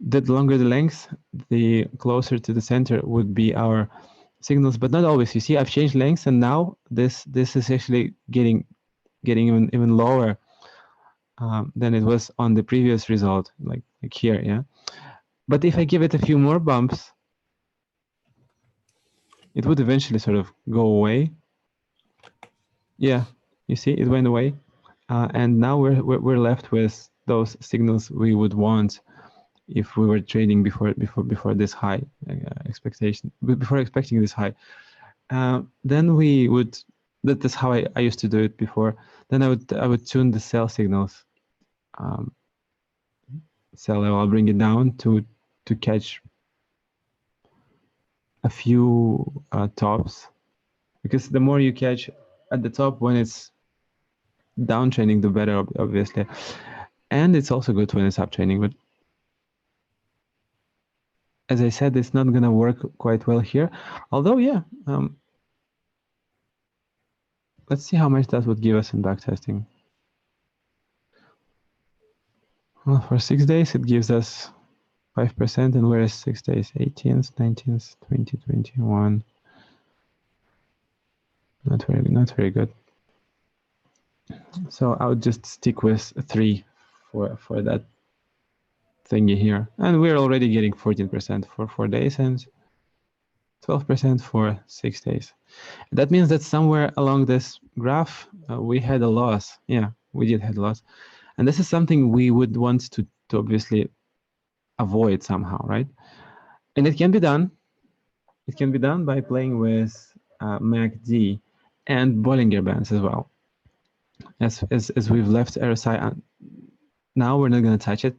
the longer the length, the closer to the center would be our signals, but not always. You see, I've changed lengths, and now this is actually getting even lower than it was on the previous result, like here, yeah. But if I give it a few more bumps, it would eventually sort of go away. Yeah, you see, it went away, and now we're left with those signals we would want if we were trading before this high expectation, before expecting this high. Then we would, that's how I used to do it before. Then I would tune the sell signals. Sell level, I'll bring it down to catch a few tops, because the more you catch at the top when it's downtrending, the better, obviously. And it's also good when it's uptrending, but as I said, it's not gonna work quite well here. Although, yeah, let's see how much that would give us in backtesting. Well, for 6 days, it gives us 5%, and where is 6 days? 18th, 19th, 20, 21. Not very good. So I would just stick with 3 for that thingy here. And we're already getting 14% for 4 days and 12% for 6 days. That means that somewhere along this graph, we had a loss. Yeah, we did have a loss. And this is something we would want to obviously avoid somehow, right? And it can be done. It can be done by playing with MACD and Bollinger Bands as well. As we've left RSI, now we're not going to touch it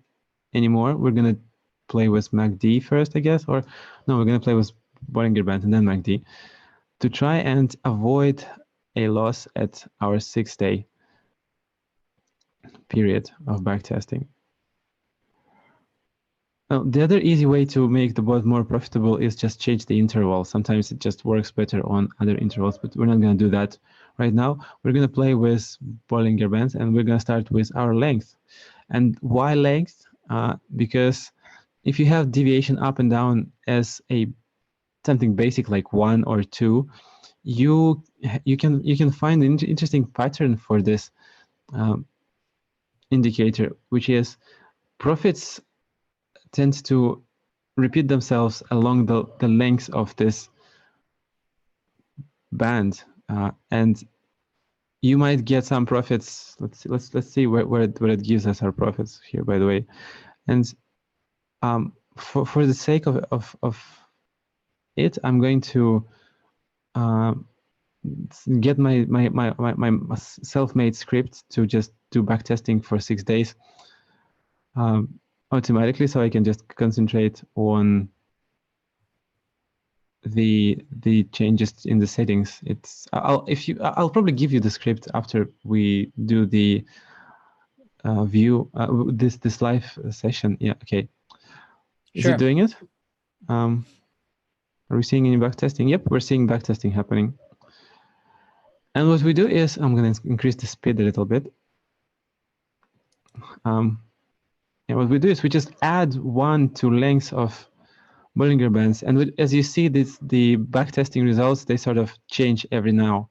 anymore. We're going to play with MACD first, I guess, or no, we're going to play with Bollinger Band and then MACD to try and avoid a loss at our 6-day period of backtesting. Now, the other easy way to make the bot more profitable is just change the interval. Sometimes it just works better on other intervals, but we're not going to do that right now. We're going to play with Bollinger Bands, and we're going to start with our length. And why length? Because if you have deviation up and down as something basic like 1 or 2, you can find an interesting pattern for this indicator, which is profits tend to repeat themselves along the length of this band, and you might get some profits. Let's see where it gives us our profits here, by the way. And for the sake of it, I'm going to get my self-made script to just do backtesting for 6 days automatically, so I can just concentrate on the changes in the settings. I'll probably give you the script after we do the view this live session. Yeah, okay. Is Sure. it doing it? Are we seeing any backtesting? Yep, we're seeing backtesting happening. And what we do is, I'm going to increase the speed a little bit. And what we do is we just add 1 to length of Bollinger Bands. And as you see, the backtesting results, they sort of change every now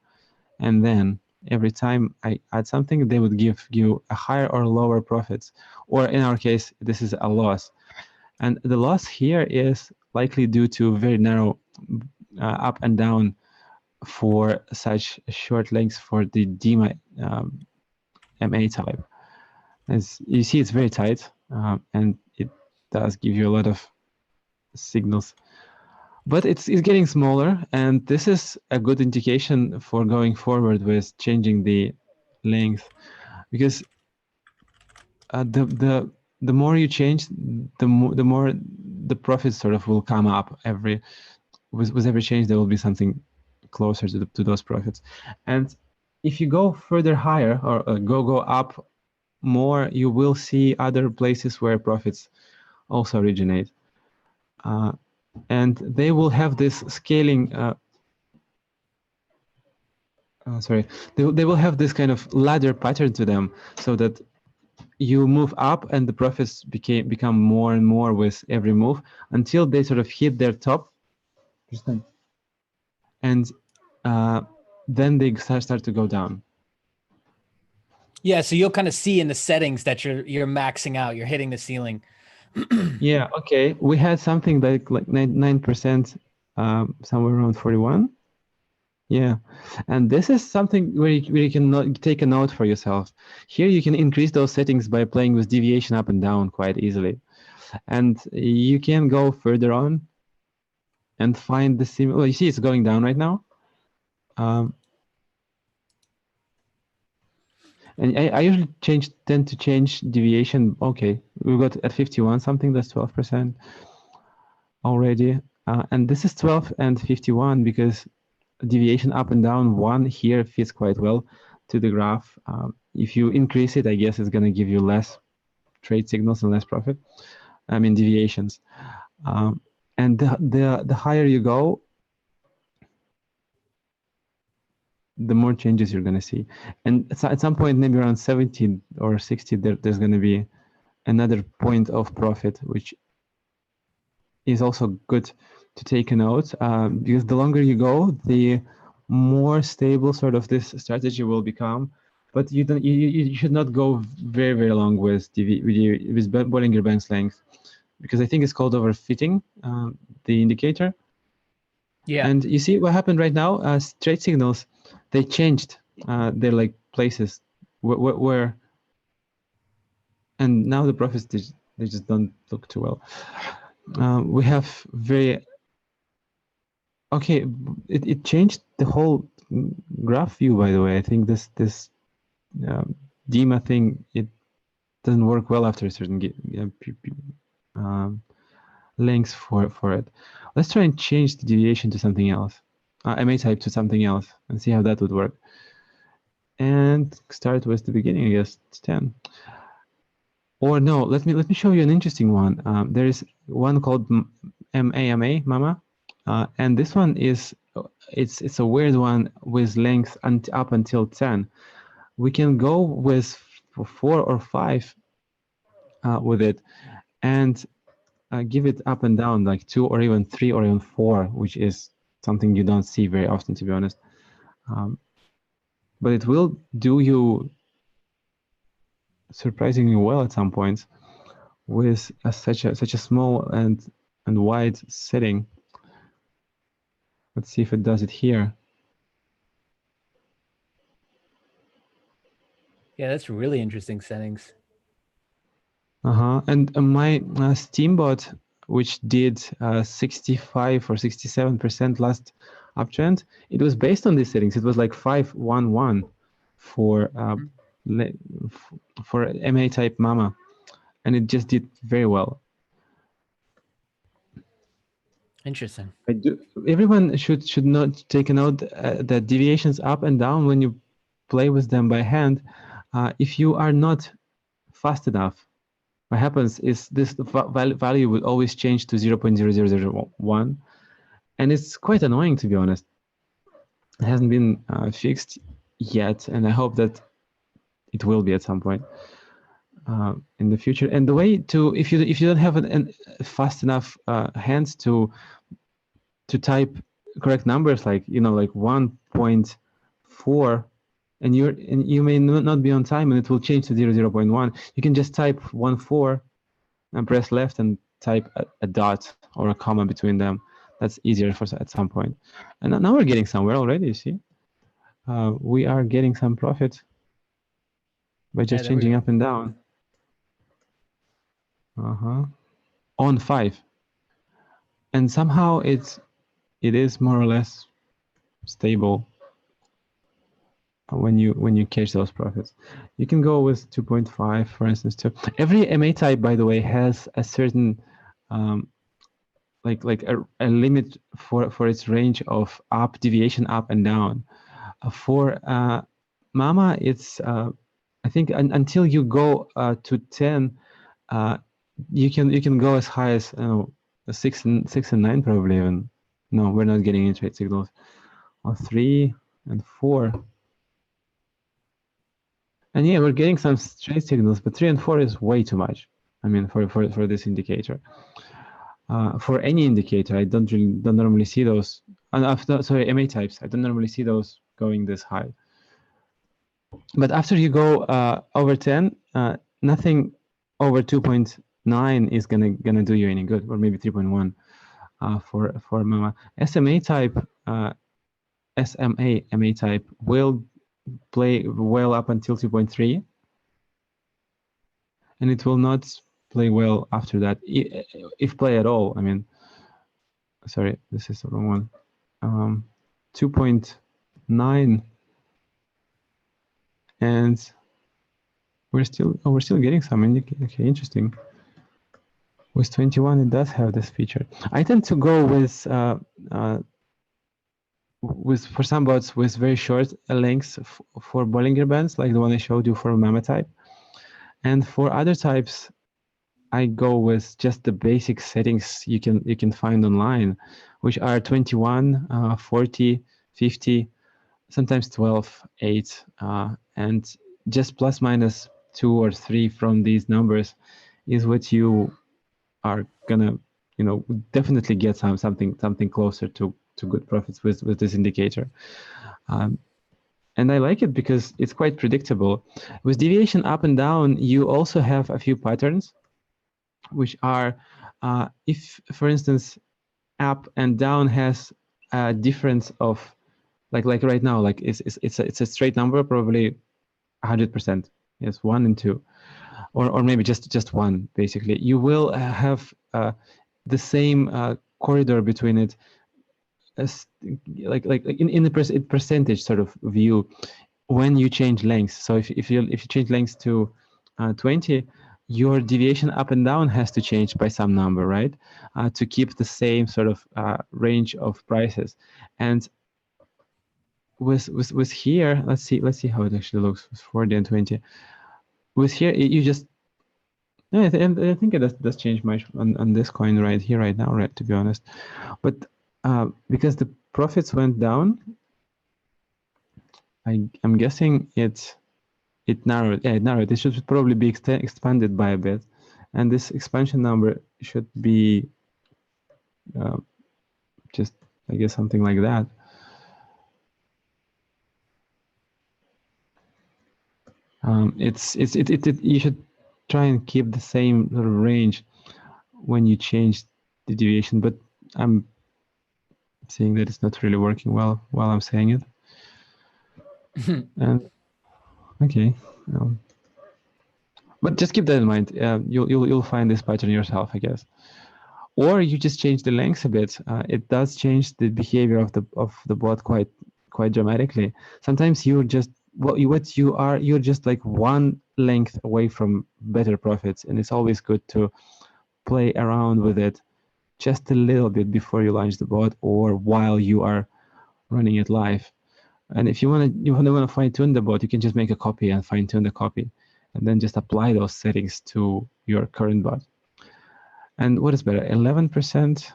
and then. Every time I add something, they would give you a higher or lower profits. Or in our case, this is a loss. And the loss here is likely due to very narrow up and down for such short lengths for the DMA MA type. As you see, it's very tight, and it does give you a lot of signals. But it's getting smaller, and this is a good indication for going forward with changing the length, because the more you change, the more the profits sort of will come up with every change. There will be something closer to those profits, and if you go further higher or go up more, you will see other places where profits also originate, and they will have this scaling. Sorry, they will have this kind of ladder pattern to them, so that you move up and the profits become more and more with every move until they sort of hit their top, and then they start to go down. Yeah, so you'll kind of see in the settings that you're maxing out, you're hitting the ceiling. Yeah. Okay. We had something like 9%, somewhere around 41. Yeah, and this is something where you can take a note for yourself. Here you can increase those settings by playing with deviation up and down quite easily. And you can go further on and find the similar. Well, you see it's going down right now. And I usually tend to change deviation. Okay, we got at 51 something, that's 12% already. And this is 12 and 51 because deviation up and down 1 here fits quite well to the graph. If you increase it, I guess it's going to give you less trade signals and less profit. I mean deviations. And the higher you go, the more changes you're going to see. And at some point, maybe around 70 or 60, there's going to be another point of profit, which is also good to take a note, because the longer you go, the more stable sort of this strategy will become. But you should not go very, very long with Bollinger Bands length, because I think it's called overfitting the indicator. Yeah. And you see what happened right now? Trade signals, they changed their like places where, and now the profits they just don't look too well. We have very okay. It changed the whole graph view. By the way, I think this DEMA thing, it doesn't work well after a certain length for it. Let's try and change the deviation to something else. MA type to something else and see how that would work. And start with the beginning, I guess it's 10. Or no, let me show you an interesting one. There is one called MAMA, and this one is it's a weird one with length up until 10. We can go with 4 or 5 with it, and give it up and down like 2 or even 3 or even 4, which is something you don't see very often, to be honest. But it will do you surprisingly well at some points with such a small and wide setting. Let's see if it does it here. Yeah, that's really interesting settings. And my Steamboat, which did 65 or 67% last uptrend, it was based on these settings. It was like 511 for MA type Mama, and it just did very well. Interesting. Everyone should not take a note that deviations up and down when you play with them by hand. If you are not fast enough, what happens is this value will always change to 0.0001, and it's quite annoying, to be honest. It hasn't been fixed yet, and I hope that it will be at some point in the future. And the way to, if you don't have a fast enough hands to type correct numbers, like like 1.4, and you may not be on time, and it will change to 0.1. You can just type 1.4 and press left and type a dot or a comma between them. That's easier at some point. And now we're getting somewhere already. You see, we are getting some profit. by just there we changing go. up and down. On 5. And somehow it is more or less stable when you catch those profits. You can go with 2.5, for instance, too. Every MA type, by the way, has a certain like a limit for its range of deviation up and down. For Mama, it's I think until you go to 10, you can go as high as 6 and 9 probably even. No, we're not getting any trade signals. Or 3 and 4. And yeah, we're getting some trade signals, but 3 and 4 is way too much. I mean, for this indicator. For any indicator, I don't normally see those. Sorry, MA types, I don't normally see those going this high. But after you go over 10, nothing over 2.9 is gonna do you any good, or maybe 3.1 for Mama. SMA type, MA type will play well up until 2.3, and it will not play well after that, if play at all. I mean, sorry, this is the wrong one. 2.9, and we're still getting some indicator. Okay, interesting. With 21, it does have this feature. I tend to go with for some bots with very short lengths for Bollinger Bands, like the one I showed you for Mama type. And for other types, I go with just the basic settings you can find online, which are 21, 40, 50, sometimes 12, 8, and just plus minus 2 or 3 from these numbers is what you are gonna, definitely get something closer to good profits with this indicator. And I like it because it's quite predictable. With deviation up and down, you also have a few patterns, which are, if, for instance, up and down has a difference of, like right now, like it's a straight number, probably 100%. Yes, 1 and 2, or maybe just 1. Basically, you will have the same corridor between it, as like in the percentage sort of view when you change lengths. So if you change lengths to 20, your deviation up and down has to change by some number, right? To keep the same sort of range of prices. And with here, let's see how it actually looks with 40 and 20. With here, you just, I think it does change much on this coin right here, right now, right? To be honest, but because the profits went down, I'm guessing it narrowed. Yeah, it narrowed. It should probably be expanded by a bit, and this expansion number should be just, I guess, something like that. You should try and keep the same sort of range when you change the deviation, but I'm seeing that it's not really working well while I'm saying it. And okay, but just keep that in mind. You'll find this pattern yourself, I guess. Or you just change the length a bit. It does change the behavior of the bot quite dramatically. Sometimes you're just you're just like one length away from better profits, and it's always good to play around with it just a little bit before you launch the bot or while you are running it live. And if you want to fine tune the bot, you can just make a copy and fine tune the copy, and then just apply those settings to your current bot. And what is better, 11%?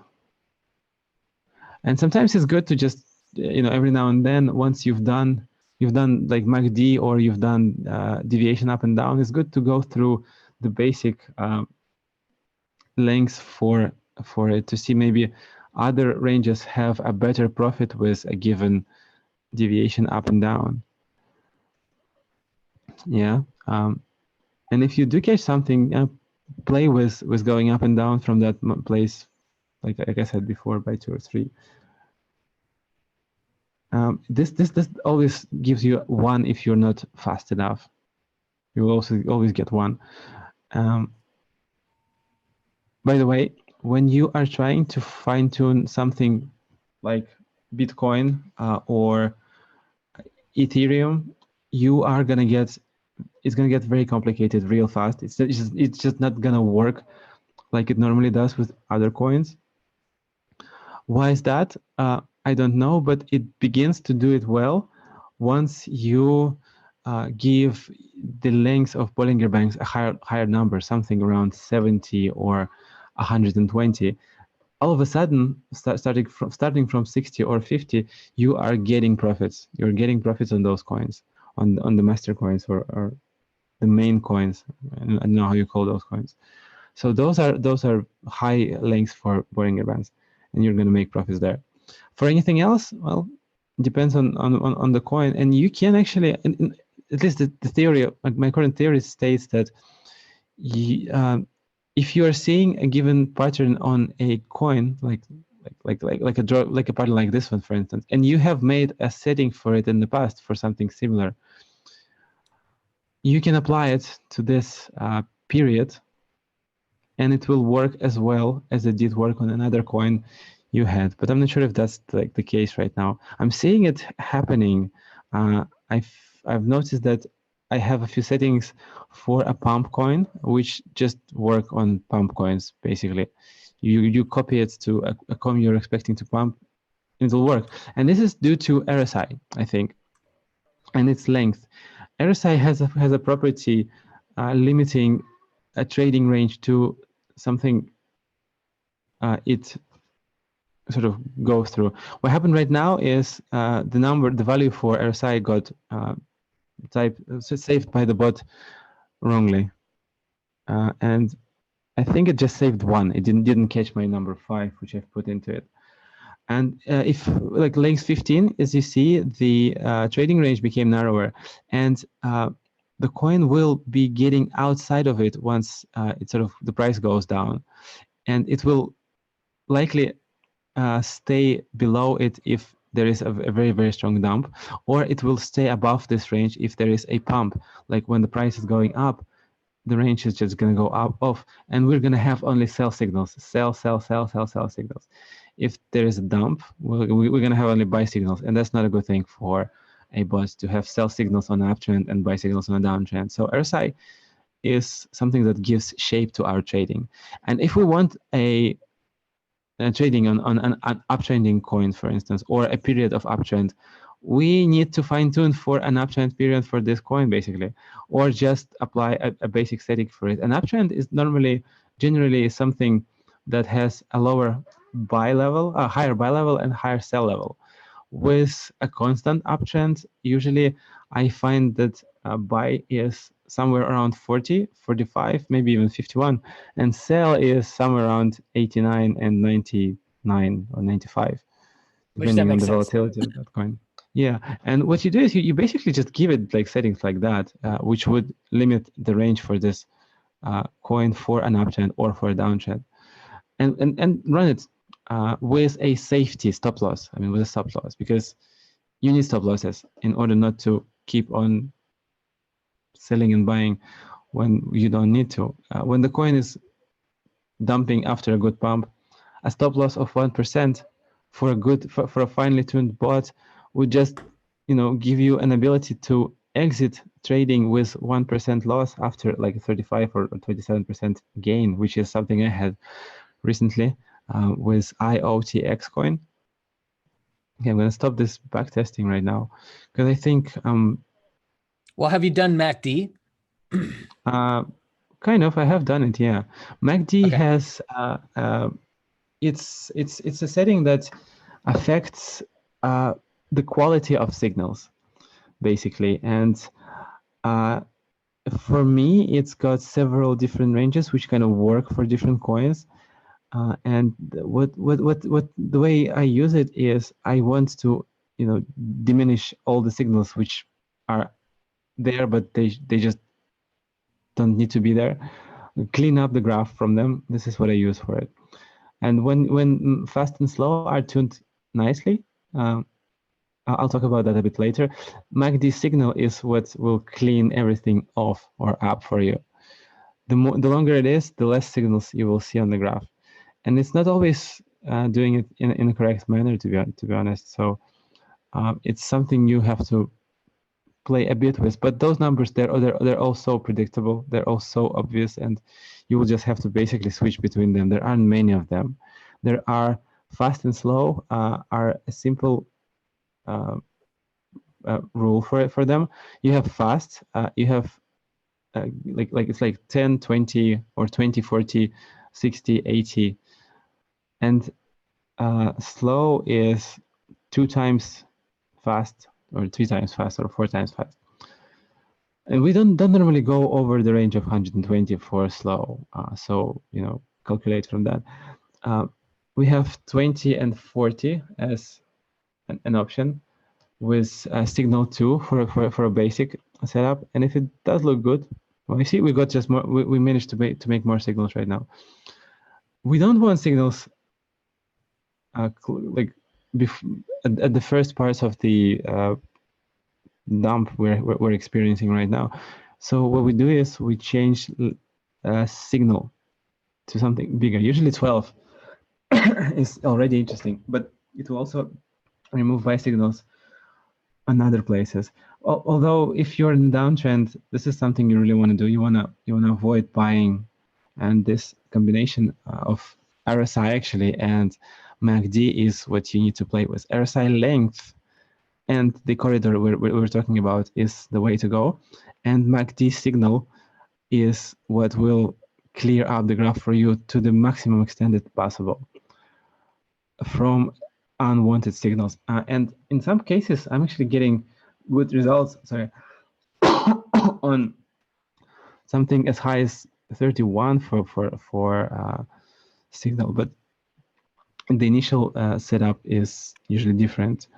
And sometimes it's good to just, every now and then, once you've done like MACD or you've done deviation up and down, it's good to go through the basic lengths for it to see maybe other ranges have a better profit with a given deviation up and down. Yeah. And if you do catch something, play with going up and down from that place, like I said before, by 2 or 3. This always gives you 1 if you're not fast enough. You will also always get one. By the way, when you are trying to fine tune something like Bitcoin or Ethereum, you are gonna get, it's gonna get very complicated real fast. It's just not gonna work like it normally does with other coins. Why is that? I don't know, but it begins to do it well once you give the length of Bollinger Bands a higher number, something around 70 or 120. All of a sudden, starting from 60 or 50, you are getting profits. You're getting profits on those coins, on the master coins or the main coins. I don't know how you call those coins. So those are high lengths for Bollinger Bands, and you're going to make profits there. For anything else, well, depends on the coin, and you can actually, at least the theory, my current theory states that if you are seeing a given pattern on a coin, like a pattern like this one, for instance, and you have made a setting for it in the past for something similar, you can apply it to this period, and it will work as well as it did work on another coin you had. But I'm not sure if that's like the case right now. I'm seeing it happening. I've noticed that I have a few settings for a pump coin, which just work on pump coins, basically. You copy it to a coin you're expecting to pump, and it'll work. And this is due to RSI, I think, and its length. RSI has a property limiting a trading range to something it sort of goes through. What happened right now is the value for RSI got saved by the bot wrongly, and I think it just saved one. It didn't catch my number 5, which I've put into it. And if like length 15, as you see, the trading range became narrower, and the coin will be getting outside of it once the price goes down, and it will likely stay below it if there is a very, very strong dump, or it will stay above this range if there is a pump. Like when the price is going up, the range is just going to go off, and we're going to have only sell signals, sell signals. If there is a dump, we're going to have only buy signals, and that's not a good thing for a bot to have sell signals on an uptrend and buy signals on a downtrend. So RSI is something that gives shape to our trading. And if we want a trading on an uptrending coin, for instance, or a period of uptrend, we need to fine tune for an uptrend period for this coin, basically, or just apply a basic setting for it. An uptrend is generally something that has a lower buy level, a higher buy level and higher sell level. With a constant uptrend, usually I find that buy is somewhere around 40, 45, maybe even 51, and sell is somewhere around 89 and 99 or 95, depending on the volatility of that coin. Yeah, and what you do is you basically just give it like settings like that, which would limit the range for this coin for an uptrend or for a downtrend, and run it with a safety stop loss. I mean, with a stop loss, because you need stop losses in order not to keep on selling and buying when you don't need to. When the coin is dumping after a good pump, a stop loss of 1% for a finely tuned bot would just give you an ability to exit trading with 1% loss after like 35 or 27% gain, which is something I had recently with IOTX coin. Okay, I'm going to stop this back testing right now because I think well, have you done MACD? Kind of. I have done it. Yeah, MACD has it's a setting that affects the quality of signals, basically, and for me, it's got several different ranges which kind of work for different coins. And what the way I use it is I want to diminish all the signals which are there, but they just don't need to be there. Clean up the graph from them. This is what I use for it. And when fast and slow are tuned nicely, I'll talk about that a bit later. MACD signal is what will clean everything off or up for you. The longer it is, the less signals you will see on the graph, and it's not always doing it in a correct manner, to be honest. So it's something you have to play a bit with. But those numbers, they're all so predictable. They're all so obvious, and you will just have to basically switch between them. There aren't many of them. There are fast and slow are a simple rule for them. You have fast, you have like it's like 10, 20, or 20, 40, 60, 80. And slow is 2 times fast, or 3 times fast, or 4 times fast. And we don't normally go over the range of 120 for slow. So, calculate from that. We have 20 and 40 as an option, with signal 2 for a basic setup. And if it does look good, well, you see, we got just more. We managed to make more signals right now. We don't want signals like at the first parts of the dump we're experiencing right now. So what we do is we change signal to something bigger. Usually 12 is already interesting, but it will also remove signals on other places. Although if you're in downtrend, this is something you really want to do. You wanna avoid buying, and this combination of RSI actually and MACD is what you need to play with. RSI length and the corridor we're talking about is the way to go, and MACD signal is what will clear out the graph for you to the maximum extent that possible from unwanted signals. And in some cases, I'm actually getting good results. Sorry, on something as high as 31 for signal, but the initial setup is usually different.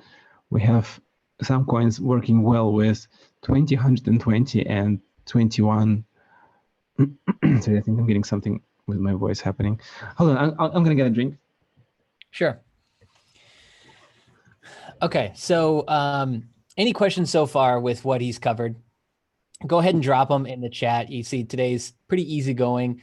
We have some coins working well with 20, 120, and 21. Sorry, I think I'm getting something with my voice happening. Hold on, I'm gonna get a drink. Sure. Okay, so any questions so far with what he's covered? Go ahead and drop them in the chat. You see today's pretty easygoing.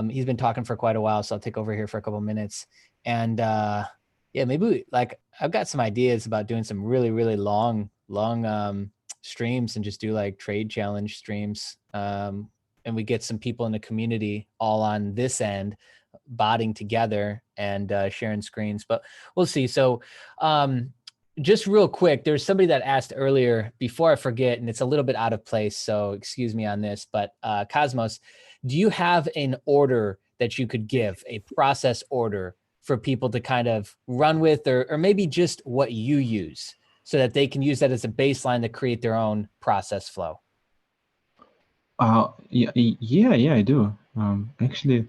He's been talking for quite a while, so I'll take over here for a couple minutes. And yeah, maybe I've got some ideas about doing some really, really long streams, and just do like trade challenge streams. And we get some people in the community all on this end botting together and sharing screens, but we'll see. So just real quick, there's somebody that asked earlier, before I forget, and it's a little bit out of place, so excuse me on this, but Cosmos, do you have an order that you could give, a process order for people to kind of run with, or maybe just what you use, so that they can use that as a baseline to create their own process flow? Yeah, I do. Actually,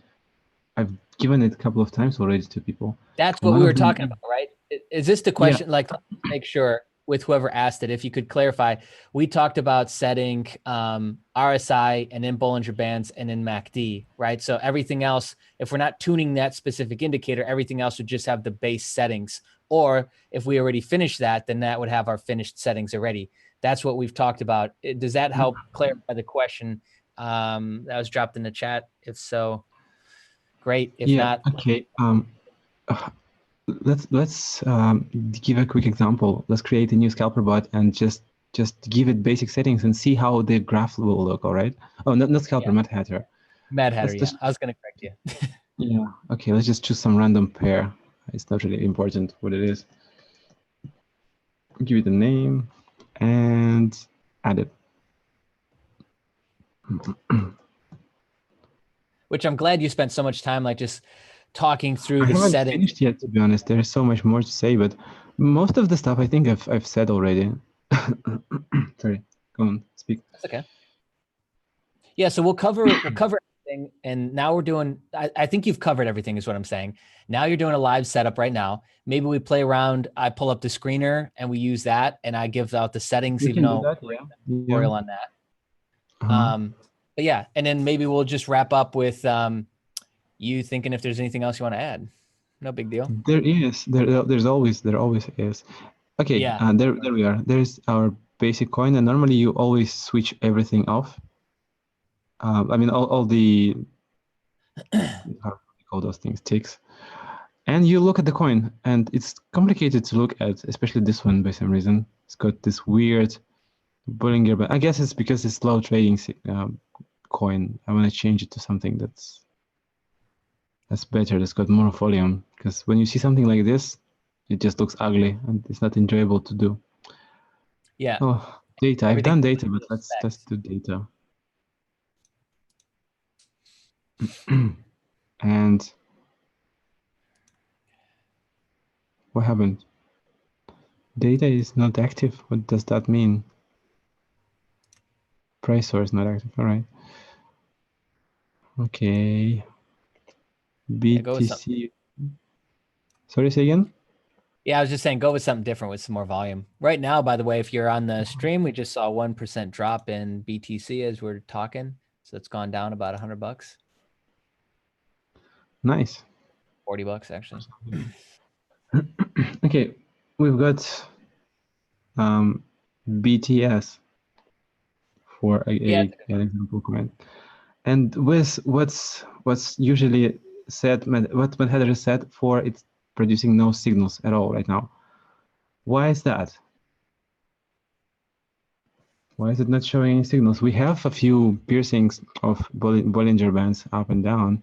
I've given it a couple of times already to people. That's what we were talking about, right? Is this the question? Yeah. Like, make sure with whoever asked it, if you could clarify, we talked about setting RSI and then Bollinger Bands and then MACD, right? So everything else, if we're not tuning that specific indicator, everything else would just have the base settings. Or if we already finished that, then that would have our finished settings already. That's what we've talked about. Does that help clarify the question that was dropped in the chat? If so, great. If not, okay. Let's give a quick example. Let's create a new scalper bot and just give it basic settings and see how the graph will look. All right. Oh, not scalper, yeah. Madhatter. Madhatter. Yeah, I was gonna correct you. Yeah. Okay. Let's just choose some random pair. It's not really important what it is. Give it a name and add it. Which I'm glad you spent so much time like just talking through the settings. I haven't finished yet, to be honest. There's so much more to say, but most of the stuff I think I've said already. Sorry, go on, speak. That's okay. Yeah, so we'll cover everything, and now we're doing. I think you've covered everything, is what I'm saying. Now you're doing a live setup right now. Maybe we play around. I pull up the screener and we use that, and I give out the settings, even though tutorial on that. But yeah, and then maybe we'll just wrap up with you thinking if there's anything else you want to add. No big deal. There is. There always is. Okay, Yeah. there we are. There's our basic coin, and normally you always switch everything off. I mean, all the, how do you call those things, ticks. And you look at the coin, and it's complicated to look at, especially this one by some reason. It's got this weird Bollinger Band. I guess it's because it's low trading coin. I want to change it to something that's better, that's got more volume. Because when you see something like this, it just looks ugly and it's not enjoyable to do. Yeah. Oh, data. I've Everything done data, but let's specs. do data. And what happened? Data is not active. What does that mean? Price source not active. All right. Okay. Yeah, go with something. BTC. Sorry, say again? Yeah, I was just saying, go with something different with some more volume. Right now, by the way, if you're on the stream, we just saw 1% drop in BTC as we're talking. So it's gone down about $100, Nice. $40 actually. Okay, we've got BTS for Yeah. an example comment. And with what's usually said, what Madhatter said for it's producing no signals at all right now. Why is that? Why is it not showing any signals? We have a few piercings of Bollinger Bands up and down,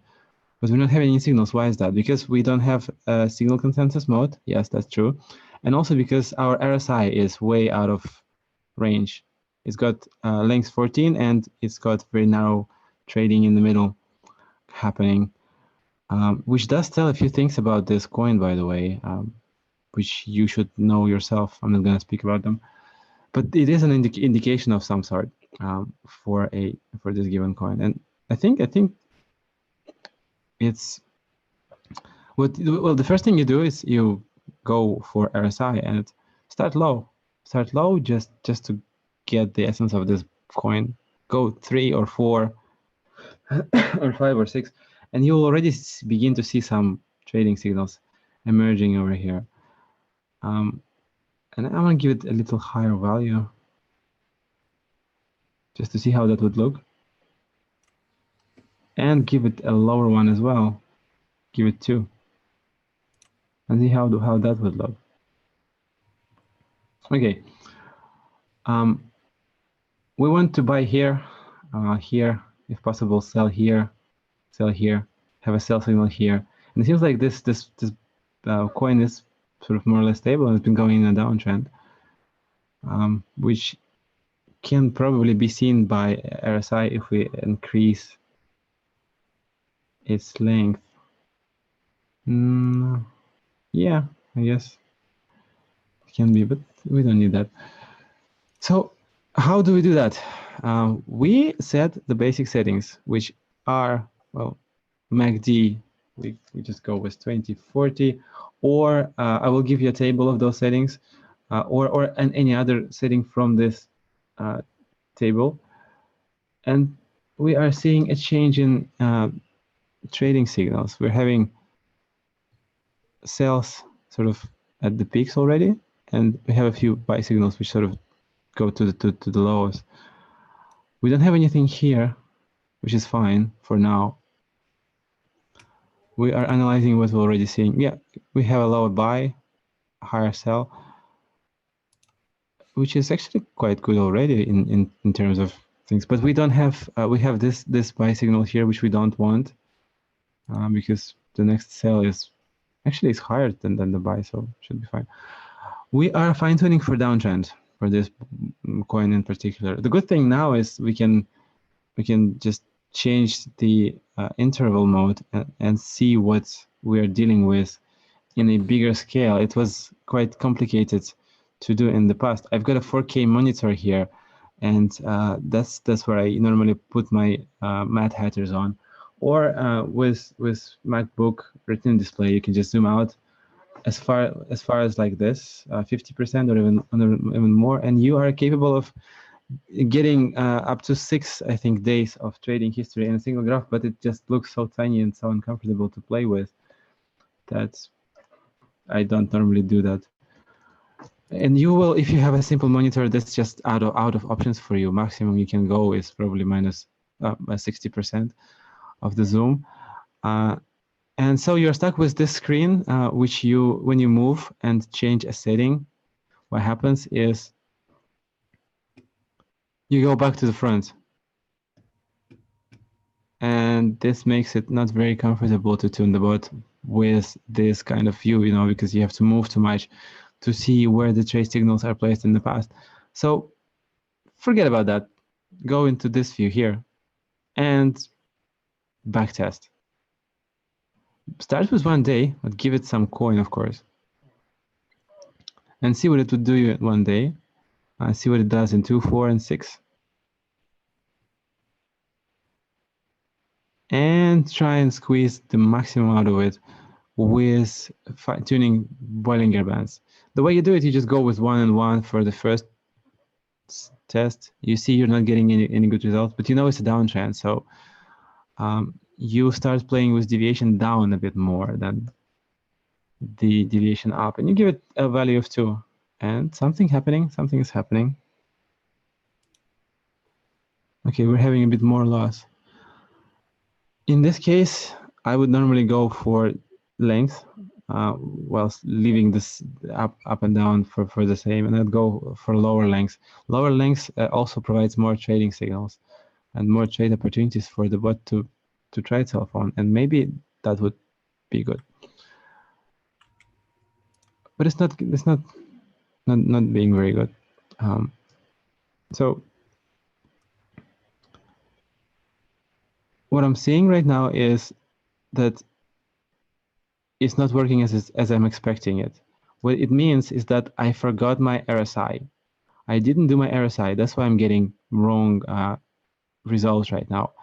but we're not having any signals. Why is that? Because we don't have a signal consensus mode. Yes, that's true. And also because our RSI is way out of range. It's got length 14 and it's got very narrow trading in the middle happening, which does tell a few things about this coin, by the way, which you should know yourself. I'm not going to speak about them, but it is an indication of some sort for this given coin. And I think it's well, the first thing you do is you go for RSI and start low. Start low just to get the essence of this coin. Go 3 or 4 or 5 or 6, and you will already begin to see some trading signals emerging over here. And I want to give it a little higher value just to see how that would look. And give it a lower one as well. Give it 2. And see how that would look. Okay. We want to buy here, here, if possible, sell here, have a sell signal here. And it seems like this coin is sort of more or less stable and it's been going in a downtrend, which can probably be seen by RSI if we increase its length. Yeah, I guess it can be, but we don't need that. So how do we do that? We set the basic settings, which are, well, MACD, we just go with 2040, or I will give you a table of those settings, or any other setting from this table. And we are seeing a change in trading signals. We're having sells sort of at the peaks already, and we have a few buy signals which sort of go to the lows. We don't have anything here, which is fine for now. We are analyzing what we're already seeing. Yeah, we have a lower buy, higher sell, which is actually quite good already in terms of things. But we don't have we have this buy signal here, which we don't want, because the next sell is actually is higher than the buy, so should be fine. We are fine tuning for downtrend for this coin in particular. The good thing now is we can just change the interval mode and see what we are dealing with in a bigger scale. It was quite complicated to do in the past. I've got a 4K monitor here, and that's where I normally put my Madhatters on. Or with MacBook Retina display, you can just zoom out as far as like this, 50% or even more, and you are capable of getting up to 6, I think, days of trading history in a single graph. But it just looks so tiny and so uncomfortable to play with that I don't normally do that. And you will, if you have a simple monitor, that's just out of options for you. Maximum you can go is probably minus 60% of the zoom. And so you're stuck with this screen, which when you move and change a setting, what happens is you go back to the front. And this makes it not very comfortable to tune the bot with this kind of view, because you have to move too much to see where the trace signals are placed in the past. So forget about that. Go into this view here and backtest. Start with 1 day, but give it some coin, of course, and see what it would do in 1 day. See what it does in 2, 4, and 6. And try and squeeze the maximum out of it with tuning Bollinger Bands. The way you do it, you just go with 1 and 1 for the first test. You see you're not getting any good results, but it's a downtrend. So you start playing with deviation down a bit more than the deviation up, and you give it a value of 2. And something is happening. Okay, we're having a bit more loss. In this case, I would normally go for length, whilst leaving this up and down for the same, and I'd go for lower lengths. Lower lengths also provides more trading signals and more trade opportunities for the bot to try itself on, and maybe that would be good. But it's not being very good. So what I'm seeing right now is that it's not working as I'm expecting it. What it means is that I forgot my RSI. I didn't do my RSI. That's why I'm getting wrong results right now.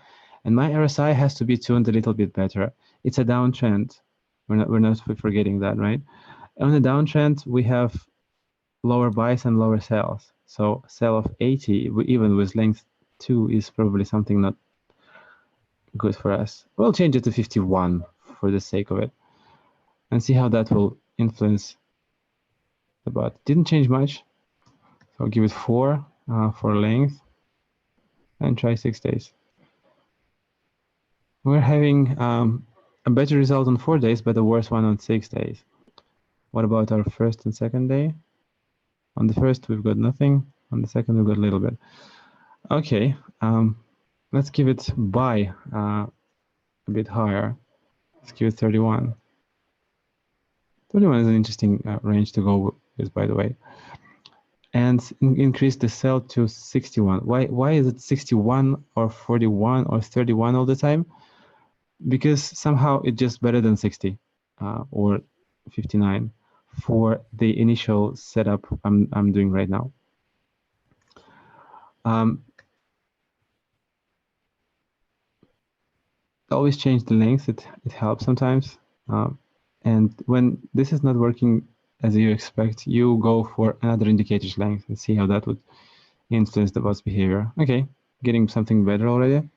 And my RSI has to be tuned a little bit better. It's a downtrend. We're not forgetting that, right? On the downtrend, we have lower buys and lower sells. So sell of 80, even with length 2, is probably something not good for us. We'll change it to 51 for the sake of it, and see how that will influence the bot. Didn't change much, so I'll give it 4 for length, and try 6 days. We're having a better result on 4 days, but a worse one on 6 days. What about our first and second day? On the first, we've got nothing. On the second, we've got a little bit. Okay, let's give it buy a bit higher. Let's give it 31. 31 is an interesting range to go with, by the way. And increase the sell to 61. Why is it 61 or 41 or 31 all the time? Because somehow it's just better than 60 or 59 for the initial setup I'm doing right now. Always change the length. It helps sometimes. And when this is not working as you expect, you go for another indicator's length and see how that would influence the bot's behavior. Okay, getting something better already.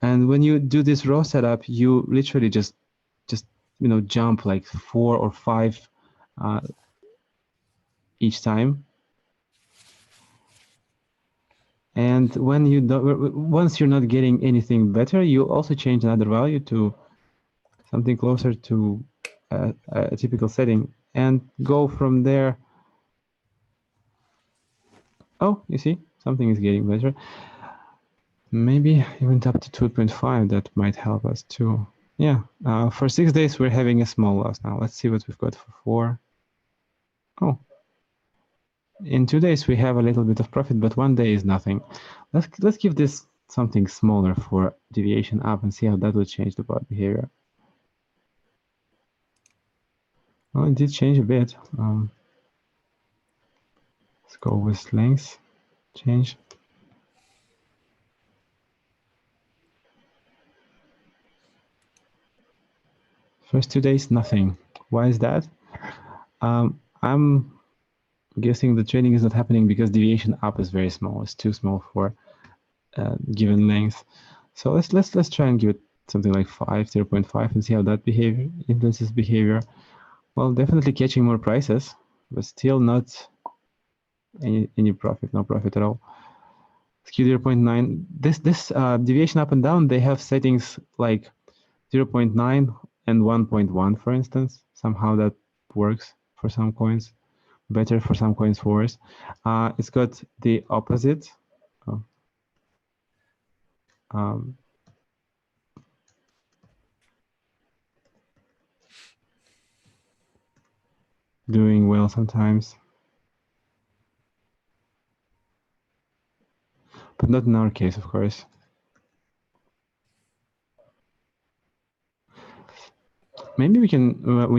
And when you do this raw setup, you literally just jump like 4 or 5 each time. And when once you're not getting anything better, you also change another value to something closer to a typical setting and go from there. Oh, you see, something is getting better. Maybe even up to 2.5, that might help us too. Yeah, for 6 days, we're having a small loss now. Let's see what we've got for 4. Oh, in 2 days, we have a little bit of profit, but 1 day is nothing. Let's give this something smaller for deviation up and see how that will change the bot behavior. Well, it did change a bit. Let's go with length change. First 2 days, nothing. Why is that? I'm guessing the trading is not happening because deviation up is very small. It's too small for given length. So let's try and give it something like 0.5 and see how that influences behavior. Well, definitely catching more prices. but still not any profit, no profit at all. Skew 0.9. This deviation up and down, they have settings like 0.9 and 1.1, for instance. Somehow that works for some coins, better for some coins, worse. It's got the opposite. Doing well sometimes, but not in our case, of course. Maybe we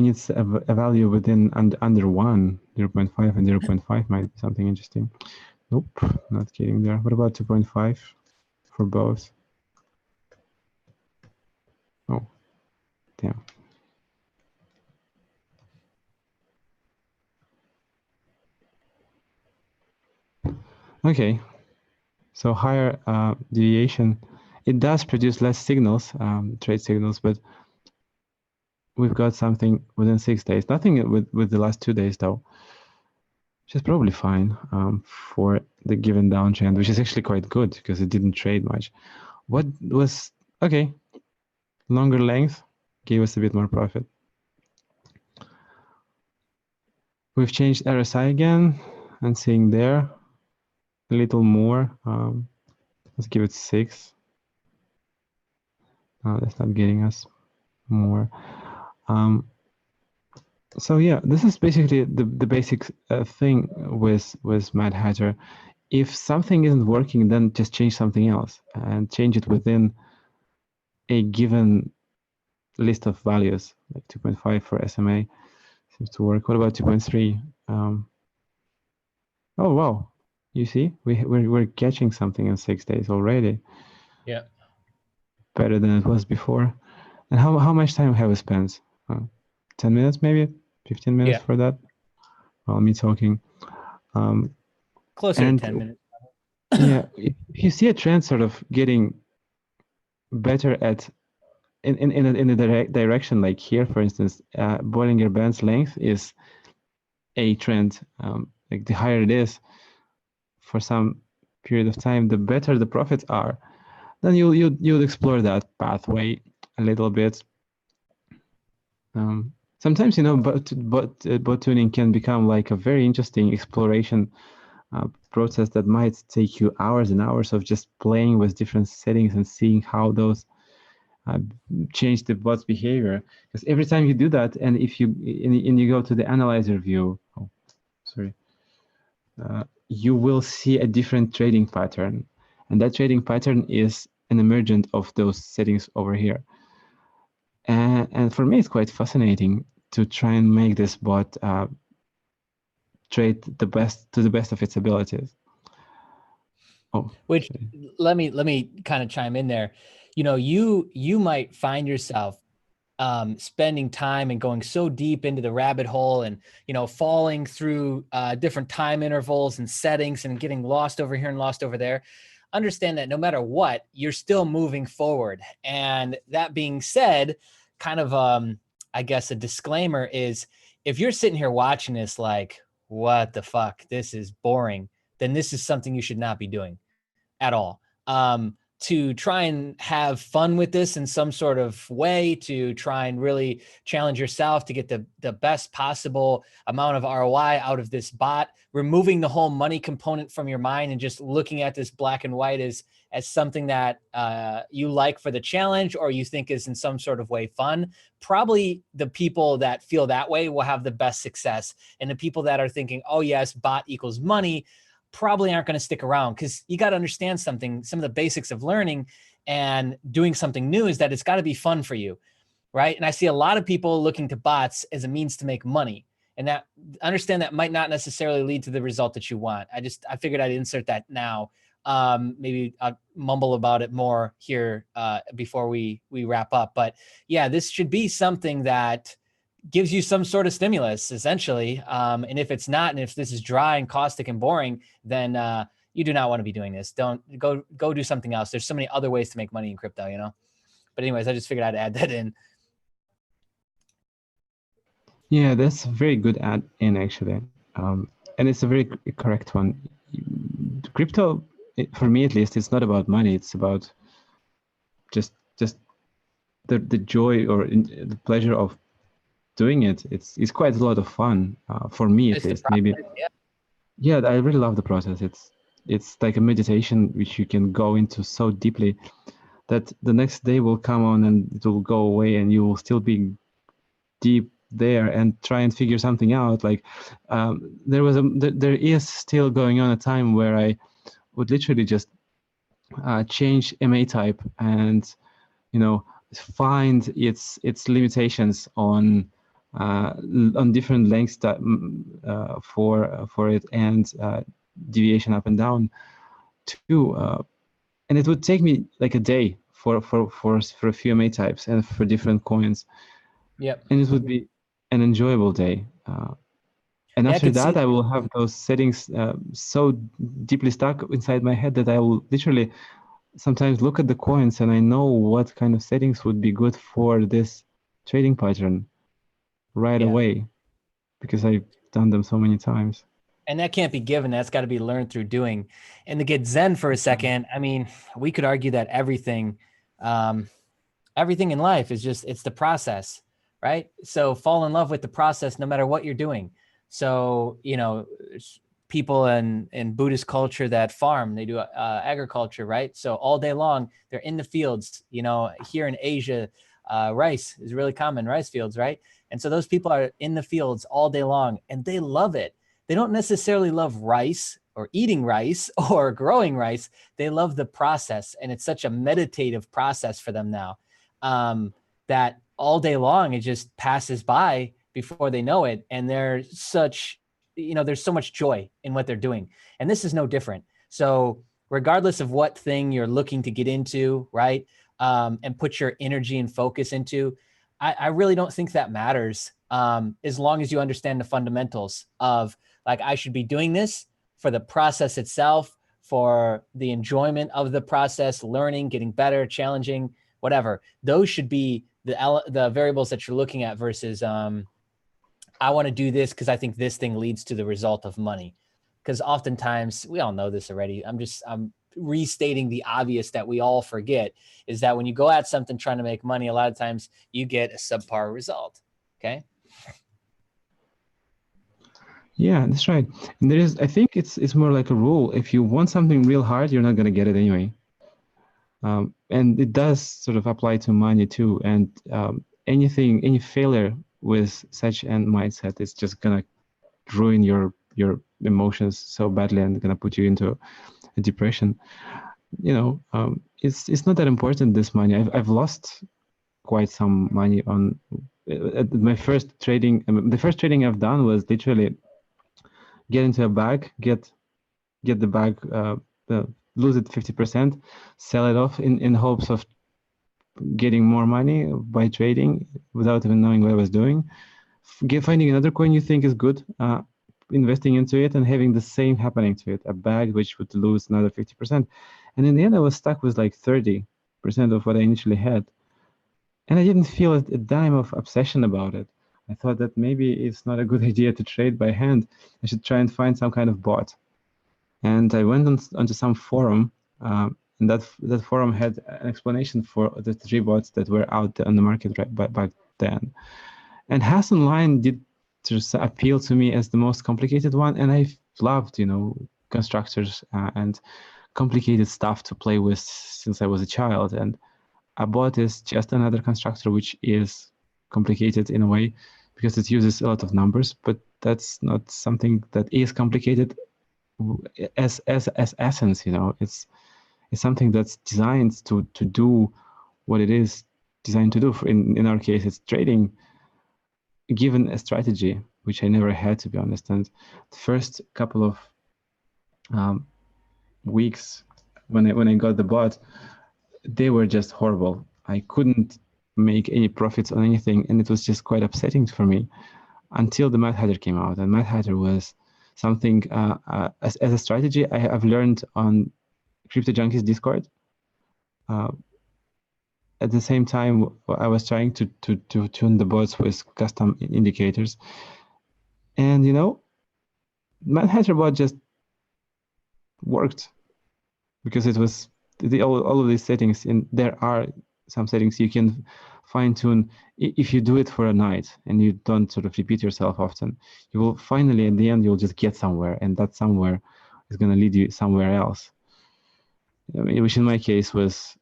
need a value within under 1, 0.5 and 0.5 might be something interesting. Nope, not getting there. What about 2.5 for both? Oh, damn. Okay, so higher deviation. It does produce less signals, trade signals, but we've got something within 6 days. Nothing with the last 2 days though, which is probably fine for the given downtrend, which is actually quite good because it didn't trade much. What was okay? Longer length gave us a bit more profit. We've changed RSI again and seeing there a little more. Let's give it 6. That's not getting us more. So yeah, this is basically the basic thing with Madhatter. If something isn't working, then just change something else and change it within a given list of values, like 2.5 for SMA seems to work. What about 2.3? Oh wow, you see, we're catching something in 6 days already. Yeah, better than it was before. And how much time have we spent? 10 minutes, maybe 15 minutes for that. Well, me talking. Closer to 10 minutes. Yeah, if you see a trend sort of getting better at in a direction, like here, for instance, Bollinger Band's length is a trend. Like the higher it is for some period of time, the better the profits are. Then you'll explore that pathway a little bit. Sometimes, you know, bot tuning can become like a very interesting exploration process that might take you hours and hours of just playing with different settings and seeing how those change the bot's behavior. Because every time you do that, and if you go to the analyzer view, you will see a different trading pattern, and that trading pattern is an emergent of those settings over here. And for me, it's quite fascinating to try and make this bot trade to the best of its abilities. Which let me kind of chime in there. You know, you might find yourself spending time and going so deep into the rabbit hole and, you know, falling through different time intervals and settings and getting lost over here and lost over there. Understand that no matter what, you're still moving forward. And that being said, kind of, I guess a disclaimer is if you're sitting here watching this, like, what the fuck, this is boring, then this is something you should not be doing at all. To try and have fun with this in some sort of way, to try and really challenge yourself to get the best possible amount of ROI out of this bot, removing the whole money component from your mind and just looking at this black and white as something that you like for the challenge or you think is in some sort of way fun. Probably the people that feel that way will have the best success. And the people that are thinking, oh yes, bot equals money, probably aren't going to stick around, because you got to understand something. Some of the basics of learning and doing something new is that it's got to be fun for you, right? And I see a lot of people looking to bots as a means to make money, and that understand that might not necessarily lead to the result that you want. I figured I'd insert that now. Maybe I'll mumble about it more here before we wrap up. But yeah, this should be something that gives you some sort of stimulus, essentially. And if it's not, and if this is dry and caustic and boring, then you do not want to be doing this. Don't go do something else. There's so many other ways to make money in crypto, you know? But anyways, I just figured I'd add that in. Yeah, that's a very good add in, actually. And it's a very correct one. Crypto, for me at least, it's not about money. It's about just the joy or the pleasure of doing it. It's quite a lot of fun for me at It's the least. Maybe process. Yeah. yeah, I really love the process. It's like a meditation which you can go into so deeply that the next day will come on and it will go away and you will still be deep there and try and figure something out. Like there is still going on a time where I would literally just change MA type and find its limitations on different lengths that, for it, and deviation up and down too. And it would take me like a day for a few MA types and for different coins. Yep. And it would be an enjoyable day. And Yeah, I after could see that, I that. will have those settings so deeply stuck inside my head that I will literally sometimes look at the coins and I know what kind of settings would be good for this trading pattern right Yeah. away because I've done them so many times. And that can't be given. That's got to be learned through doing. And to get Zen for a second, I mean, we could argue that um, everything in life is just, it's the process, right? So fall in love with the process no matter what you're doing. So, people in Buddhist culture that farm, they do agriculture, right? So all day long, they're in the fields. Here in Asia, rice is really common, rice fields, right? And so those people are in the fields all day long and they love it. They don't necessarily love rice or eating rice or growing rice. They love the process. And it's such a meditative process for them now, that all day long, it just passes by before they know it. And there's so much joy in what they're doing. And this is no different. So regardless of what thing you're looking to get into, right, and put your energy and focus into, I really don't think that matters, as long as you understand the fundamentals of, like, I should be doing this for the process itself, for the enjoyment of the process, learning, getting better, challenging, whatever. Those should be the variables that you're looking at versus I want to do this because I think this thing leads to the result of money. Because oftentimes, we all know this already. I'm restating the obvious that we all forget, is that when you go at something trying to make money, a lot of times you get a subpar result. Okay. Yeah, that's right. And I think it's more like a rule. If you want something real hard, you're not gonna get it anyway. And it does sort of apply to money too. And any failure with such an mindset is just gonna ruin your emotions so badly and gonna put you into a depression. It's not that important, this money. I've lost quite some money on my first trading. The first trading I've done was literally get into a bag, get the bag, lose it 50%, sell it off in hopes of getting more money by trading without even knowing what I was doing. Finding another coin you think is good, investing into it, and having the same happening to it, a bag which would lose another 50%. And in the end, I was stuck with like 30% of what I initially had. And I didn't feel a dime of obsession about it. I thought that maybe it's not a good idea to trade by hand. I should try and find some kind of bot. And I went onto some forum, and that forum had an explanation for the 3 bots that were out on the market back then. And Haasonline did just appeal to me as the most complicated one, and I loved, constructors and complicated stuff to play with since I was a child. And a bot is just another constructor which is complicated in a way because it uses a lot of numbers, but that's not something that is complicated as essence. It's something that's designed to do what it is designed to do. In our case, it's trading, given a strategy which I never had, to be honest. And the first couple of weeks when I got the bot, they were just horrible. I couldn't make any profits on anything, and it was just quite upsetting for me until the Madhatter came out. And Madhatter was something, as a strategy, I've learned on Crypto Junkies Discord. At the same time, I was trying to tune the bots with custom indicators. And Madhatter bot just worked because it was all of these settings, and there are some settings you can fine tune. If you do it for a night and you don't sort of repeat yourself often, you will finally at the end you'll just get somewhere, and that somewhere is going to lead you somewhere else. I mean, which in my case was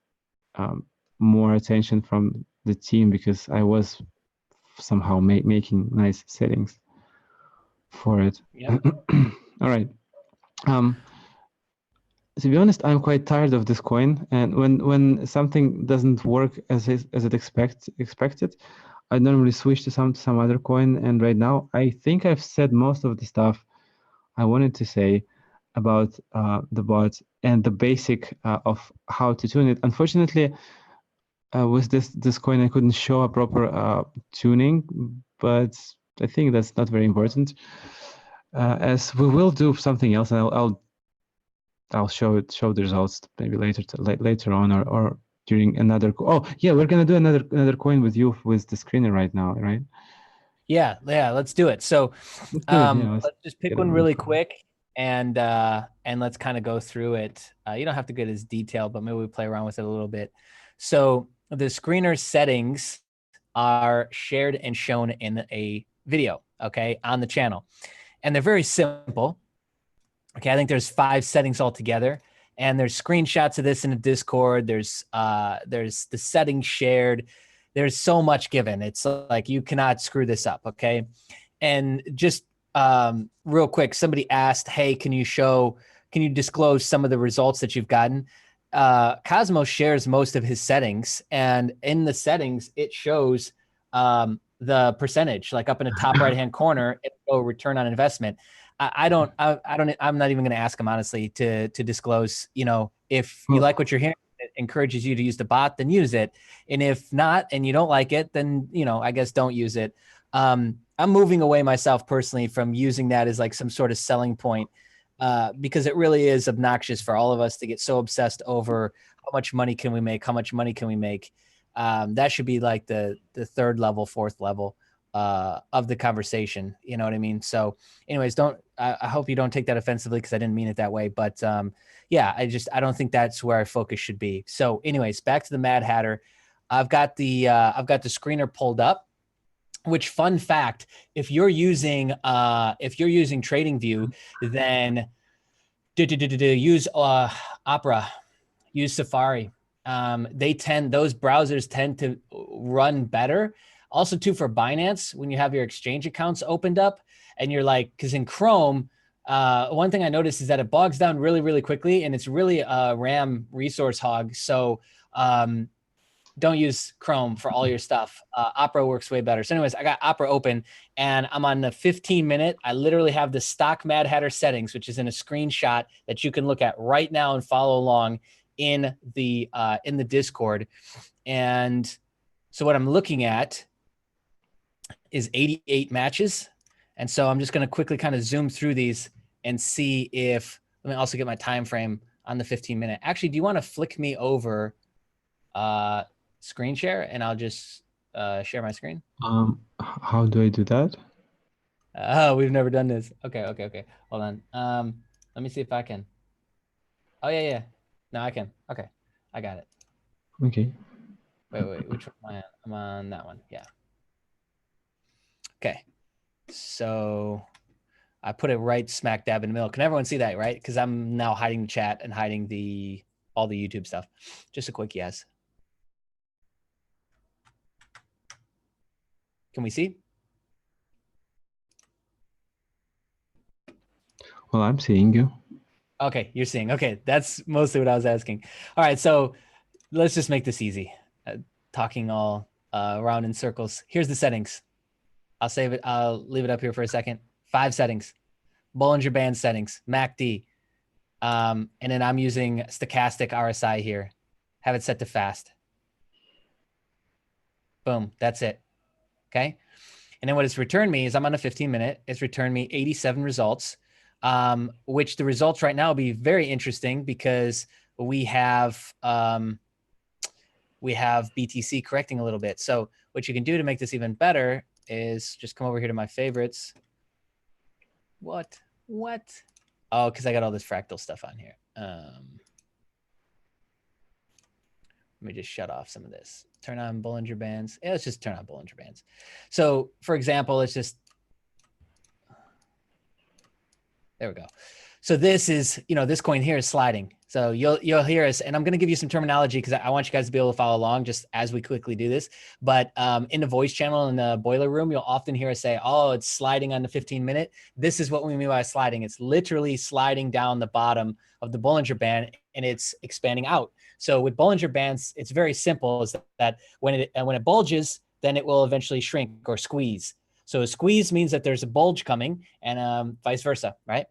more attention from the team because I was somehow making nice settings for it. Yeah. All right. To be honest, I'm quite tired of this coin, and when something doesn't work as it expected, I normally switch to some other coin. And right now, I think I've said most of the stuff I wanted to say about the bot and the basic of how to tune it. Unfortunately, with this coin, I couldn't show a proper tuning, but I think that's not very important. As we will do something else, and I'll show the results maybe later on or during another. Oh yeah, we're gonna do another coin with you with the screener right now, right? Yeah, let's do it. So Let's do it. Yeah, let's just pick get one on really this. quick and let's kind of go through it. You don't have to get as detailed, but maybe we play around with it a little bit. So the screener settings are shared and shown in a video, okay, on the channel. And they're very simple. Okay, I think there's 5 settings altogether, and there's screenshots of this in the Discord. There's the settings shared. There's so much given. It's like you cannot screw this up. Okay, and just real quick, somebody asked, "Hey, can you disclose some of the results that you've gotten?" Cosmos shares most of his settings, and in the settings, it shows the percentage, like up in the top right hand corner, it will return on investment. I'm not even going to ask him honestly to disclose. You know, if you like what you're hearing, it encourages you to use the bot, then use it. And if not, and you don't like it, then I guess don't use it. I'm moving away myself personally from using that as like some sort of selling point, because it really is obnoxious for all of us to get so obsessed over how much money can we make, how much money can we make. That should be like the third level, fourth level of the conversation. You know what I mean? So anyways, I hope you don't take that offensively because I didn't mean it that way. But yeah, I don't think that's where our focus should be. So anyways, back to the Mad Hatter. I've got the screener pulled up. Which, fun fact, if you're using TradingView, then use Opera, use Safari. Those browsers tend to run better. Also, too, for Binance, when you have your exchange accounts opened up and you're like, because in Chrome, one thing I noticed is that it bogs down really, really quickly, and it's really a RAM resource hog. So don't use Chrome for all your stuff. Opera works way better. So anyways, I got Opera open and I'm on the 15-minute. I literally have the stock Mad Hatter settings, which is in a screenshot that you can look at right now and follow along in the Discord. And so what I'm looking at is 88 matches. And so I'm just going to quickly kind of zoom through these and see if, let me also get my time frame on the 15-minute. Actually, do you want to flick me over screen share and I'll just share my screen? How do I do that? Oh, we've never done this. Okay. Hold on. Let me see if I can. Oh yeah. No, I can. Okay, I got it. Okay. Wait. Which one am I on? I'm on that one. Yeah. Okay. So I put it right smack dab in the middle. Can everyone see that, right? Because I'm now hiding the chat and hiding all the YouTube stuff. Just a quick yes. Can we see? Well, I'm seeing you. Okay, you're seeing. Okay, that's mostly what I was asking. All right, so let's just make this easy. Talking all around in circles. Here's the settings. I'll save it. I'll leave it up here for a second. 5 settings. Bollinger Band settings, MACD. And then I'm using stochastic RSI here. Have it set to fast. Boom, that's it. Okay. And then what it's returned me is I'm on a 15-minute. It's returned me 87 results, which the results right now will be very interesting because we have BTC correcting a little bit. So what you can do to make this even better is just come over here to my favorites. What What? Oh, because I got all this fractal stuff on here. Let me just shut off some of this. Turn on Bollinger Bands. Yeah, let's just turn on Bollinger Bands. So for example, let's just, there we go. So this is, this coin here is sliding. So you'll hear us, and I'm going to give you some terminology because I want you guys to be able to follow along just as we quickly do this. But in the voice channel in the boiler room, you'll often hear us say, oh, it's sliding on the 15-minute. This is what we mean by sliding. It's literally sliding down the bottom of the Bollinger Band, and it's expanding out. So with Bollinger Bands, it's very simple, is that when it bulges, then it will eventually shrink or squeeze. So a squeeze means that there's a bulge coming, and vice versa, right?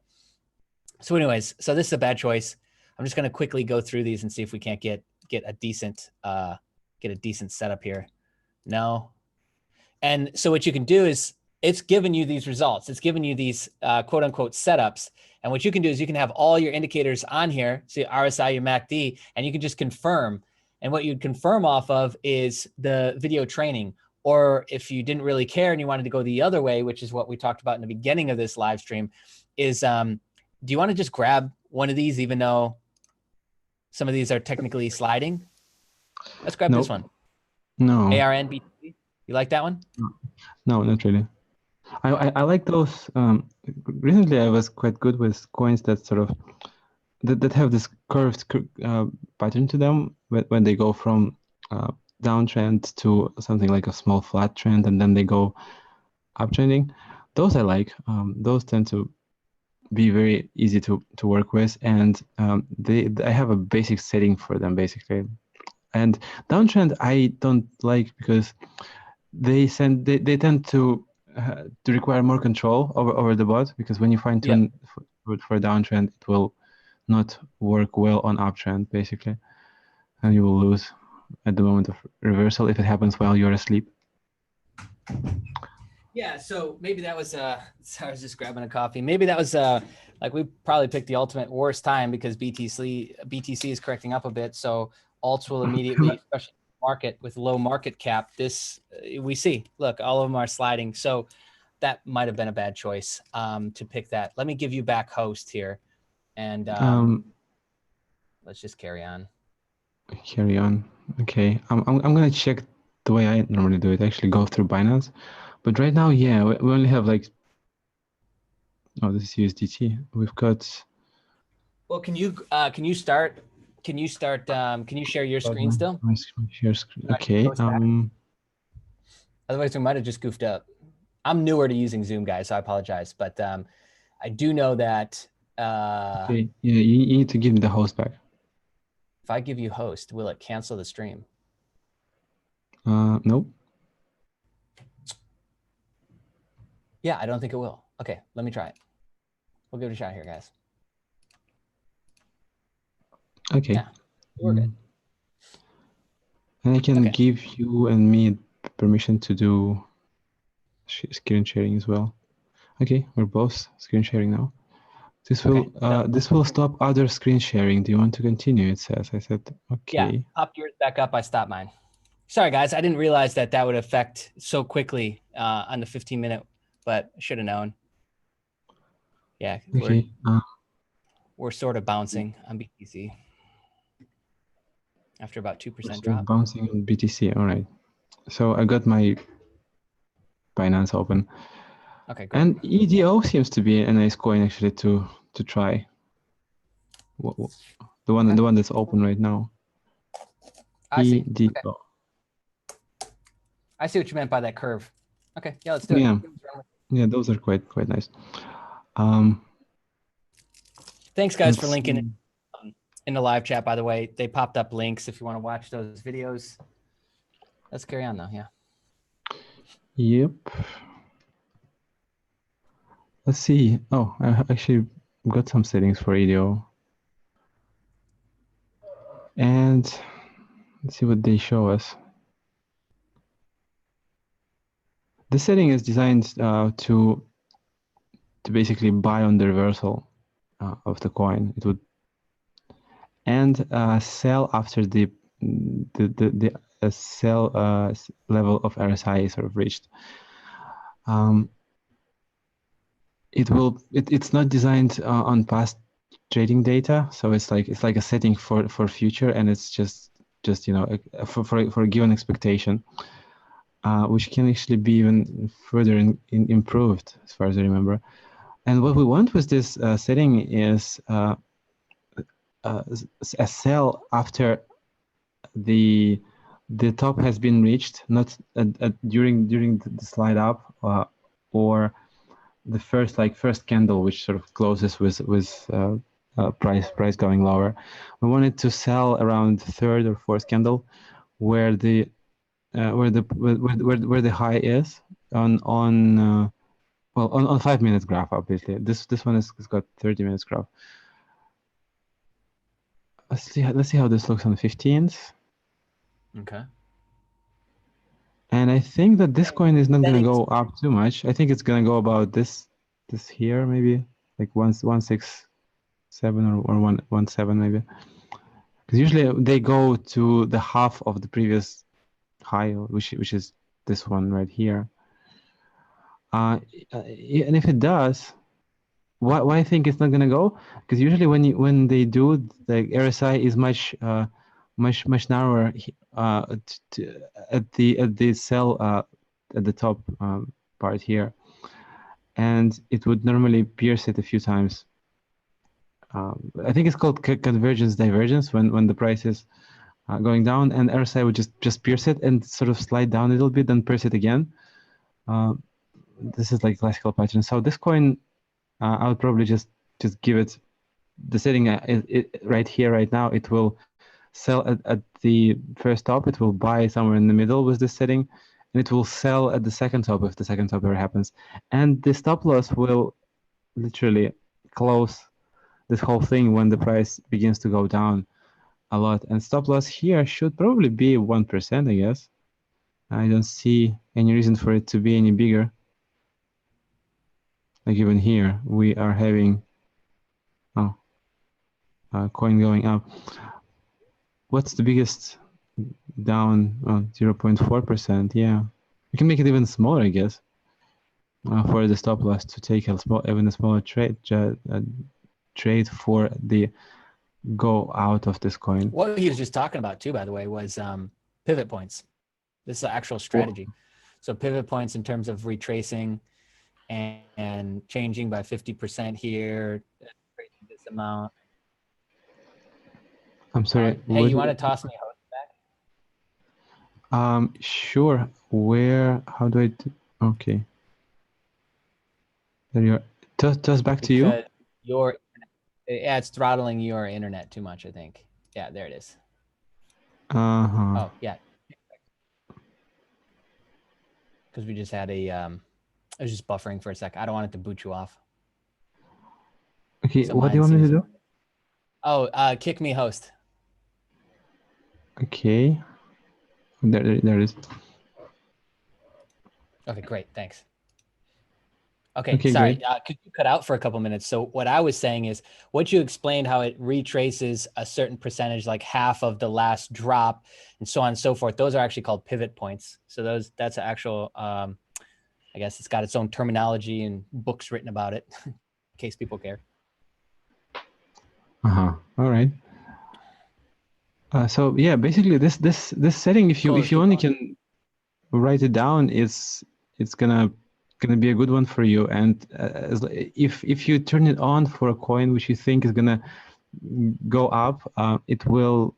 So anyways, so this is a bad choice. I'm just going to quickly go through these and see if we can't get a decent setup here. No. And so what you can do is, it's given you these results. It's given you these quote unquote setups. And what you can do is you can have all your indicators on here, so your RSI, your MACD, and you can just confirm. And what you'd confirm off of is the video training. Or if you didn't really care and you wanted to go the other way, which is what we talked about in the beginning of this live stream, is do you want to just grab one of these, even though some of these are technically sliding? Let's grab this one. No. ARNBTC. You like that one? No, not really. I like those. Recently, I was quite good with coins that sort of that have this curved pattern to them when they go from downtrend to something like a small flat trend, and then they go uptrending. Those I like. Those tend to be very easy to work with, and I have a basic setting for them basically. And downtrend I don't like because they tend to require more control over the bot, because when you fine tune for a downtrend, it will not work well on uptrend basically, and you will lose at the moment of reversal if it happens while you're asleep. Yeah, so maybe that was sorry, I was just grabbing a coffee. Maybe that was like we probably picked the ultimate worst time, because BTC is correcting up a bit, so alts will immediately, especially market with low market cap, this we see, look, all of them are sliding. So that might have been a bad choice to pick that. Let me give you back host here, and let's just carry on. Carry on. Okay, I'm gonna check the way I normally do it. Actually, go through Binance, but right now, yeah, we only have like. Oh, this is USDT. We've got. Well, can you start? Can you share your screen still? Share screen. Okay. Otherwise, we might have just goofed up. I'm newer to using Zoom, guys, so I apologize. But I do know that. Okay. Yeah, you need to give me the host back. If I give you host, will it cancel the stream? Nope. Yeah, I don't think it will. Okay, let me try it. We'll give it a shot here, guys. Okay. Yeah, we're good. And I can give you and me permission to do screen sharing as well. Okay, we're both screen sharing now. This will stop other screen sharing. Do you want to continue? It says. I said okay. Yeah, pop yours back up. I stopped mine. Sorry, guys. I didn't realize that would affect so quickly on the 15-minute, but I should have known. Yeah. Okay. We're sort of bouncing on BTC after about 2% drop. Bouncing on BTC. All right. So I got my Binance open. Okay, great. And EDO seems to be a nice coin actually to try. The one that's open right now. I see. EDO. Okay. I see what you meant by that curve. Okay, yeah, let's do it. Yeah, those are quite nice. Thanks, guys, for linking in the live chat. By the way, they popped up links if you want to watch those videos. Let's carry on though. Yeah. Yep. Let's see. Oh, I actually got some settings for EDO. And let's see what they show us. The setting is designed to basically buy on the reversal of the coin. It would and sell after the sell level of RSI is sort of reached. it's not designed on past trading data, so it's like a setting for future, and it's just for a given expectation, which can actually be even further improved as far as I remember. And what we want with this setting is a sell after the top has been reached, not during the slide up, or the first candle, which sort of closes with price going lower. We wanted to sell around third or fourth candle, where the where the high is on 5 minutes graph. Obviously, this one has got 30 minutes graph. Let's see how this looks on the 15th. Okay. And I think that this coin is not gonna go up too much. I think it's gonna go about this here, maybe like 167 or 117 maybe. Because usually they go to the half of the previous high, which is this one right here. And if it does, why I think it's not gonna go? Because usually when they do, the RSI is much narrower at the cell at the top part here, and it would normally pierce it a few times. I think it's called convergence divergence when the price is going down, and RSI would just pierce it and sort of slide down a little bit, then pierce it again. This is like classical pattern. So this coin, I would probably just give it the setting right here, right now. It will sell at the first top. It will buy somewhere in the middle with this setting, and it will sell at the second top if the second top ever happens. And the stop loss will literally close this whole thing when the price begins to go down a lot. And stop loss here should probably be 1%, I guess. I don't see any reason for it to be any bigger. Like even here, we are having coin going up. What's the biggest down? 0.4%. Yeah, we can make it even smaller, I guess, for the stop loss to take even a smaller trade for the go out of this coin. What he was just talking about too, by the way, was pivot points. This is the actual strategy. So pivot points in terms of retracing and changing by 50% here, this amount. I'm sorry. Hey, you want to toss me a host back? Sure. Where? How do I do? Okay. There you are. Toss back to you. It's throttling your internet too much, I think. Yeah, there it is. Oh yeah. Because we just had I was just buffering for a sec. I don't want it to boot you off. Okay, so what do you want me to do? Oh, kick me host. Okay. There it is. Okay, great. Thanks. Okay, sorry. Could you cut out for a couple minutes? So what I was saying is, what you explained, how it retraces a certain percentage, like half of the last drop, and so on and so forth. Those are actually called pivot points. So that's an actual, I guess it's got its own terminology and books written about it, in case people care. All right. So yeah, basically this setting, if you only can write it down, it's gonna be a good one for you. And if you turn it on for a coin which you think is gonna go up, it will,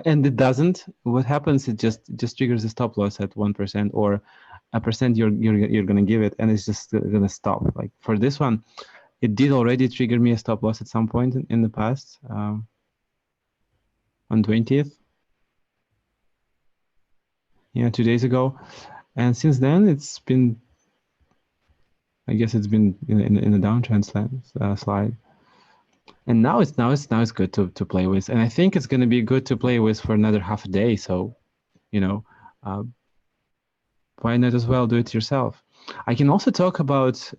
and it doesn't. What happens? It just triggers the stop loss at 1% or a percent you're gonna give it, and it's just gonna stop. Like for this one, it did already trigger me a stop loss at some point in the past, on 20th. Yeah, 2 days ago, and since then it's been, I guess it's been in a downtrend slide, and now it's good to play with, and I think it's going to be good to play with for another half a day. So, why not as well do it yourself? I can also talk about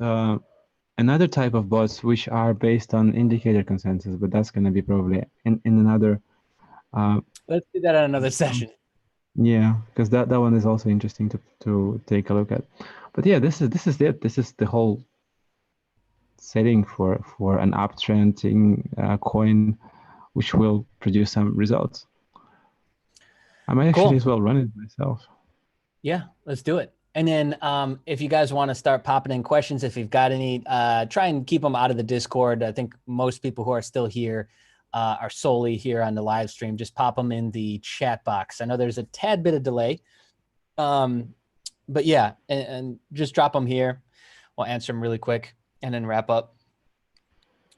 another type of bots which are based on indicator consensus, but that's going to be probably in another. Let's do that on another session. Yeah, because that one is also interesting to take a look at. But yeah, this is it. This is the whole setting for an uptrending coin, which will produce some results. I might actually as well run it myself. Yeah, let's do it. And then if you guys want to start popping in questions, if you've got any, try and keep them out of the Discord. I think most people who are still here are solely here on the live stream. Just pop them in the chat box. I know there's a tad bit of delay, but yeah, and just drop them here. We'll answer them really quick and then wrap up.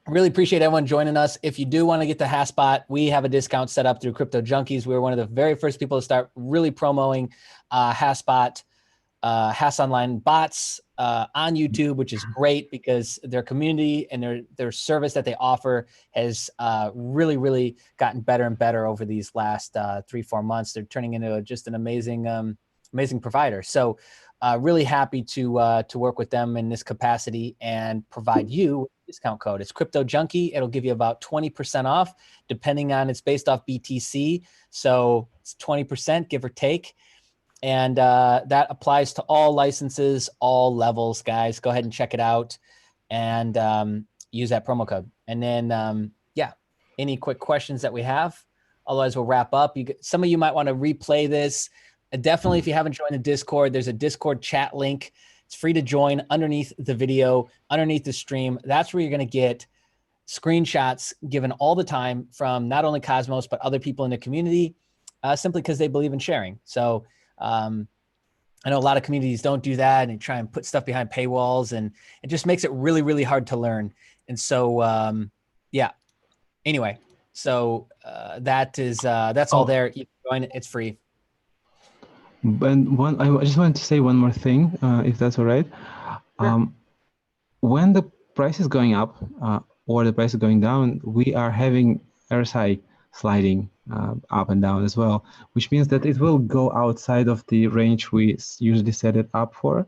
Really appreciate everyone joining us. If you do want to get the Haasbot, we have a discount set up through Crypto Junkies. We were one of the very first people to start really promoting Haasbot, Haasonline bots on YouTube, which is great because their community and their service that they offer has really, really gotten better and better over these last 3-4 months. They're turning into just an amazing, amazing provider. So really happy to work with them in this capacity and provide you with a discount code. It's Crypto Junkie. It'll give you about 20% off, depending on, it's based off BTC. So it's 20%, give or take. And that applies to all licenses, all levels, guys. Go ahead and check it out and use that promo code. And then, yeah, any quick questions that we have? Otherwise, we'll wrap up. Some of you might want to replay this. Definitely, if you haven't joined the Discord, there's a Discord chat link. It's free to join underneath the video, underneath the stream. That's where you're going to get screenshots given all the time from not only Cosmos, but other people in the community, simply because they believe in sharing. So I know a lot of communities don't do that and try and put stuff behind paywalls, and it just makes it really, really hard to learn. And so, yeah, anyway, so that's all there. You can join it. It's free. But I just wanted to say one more thing, if that's all right. Sure. When the price is going up or the price is going down, we are having RSI sliding up and down as well, which means that it will go outside of the range we usually set it up for.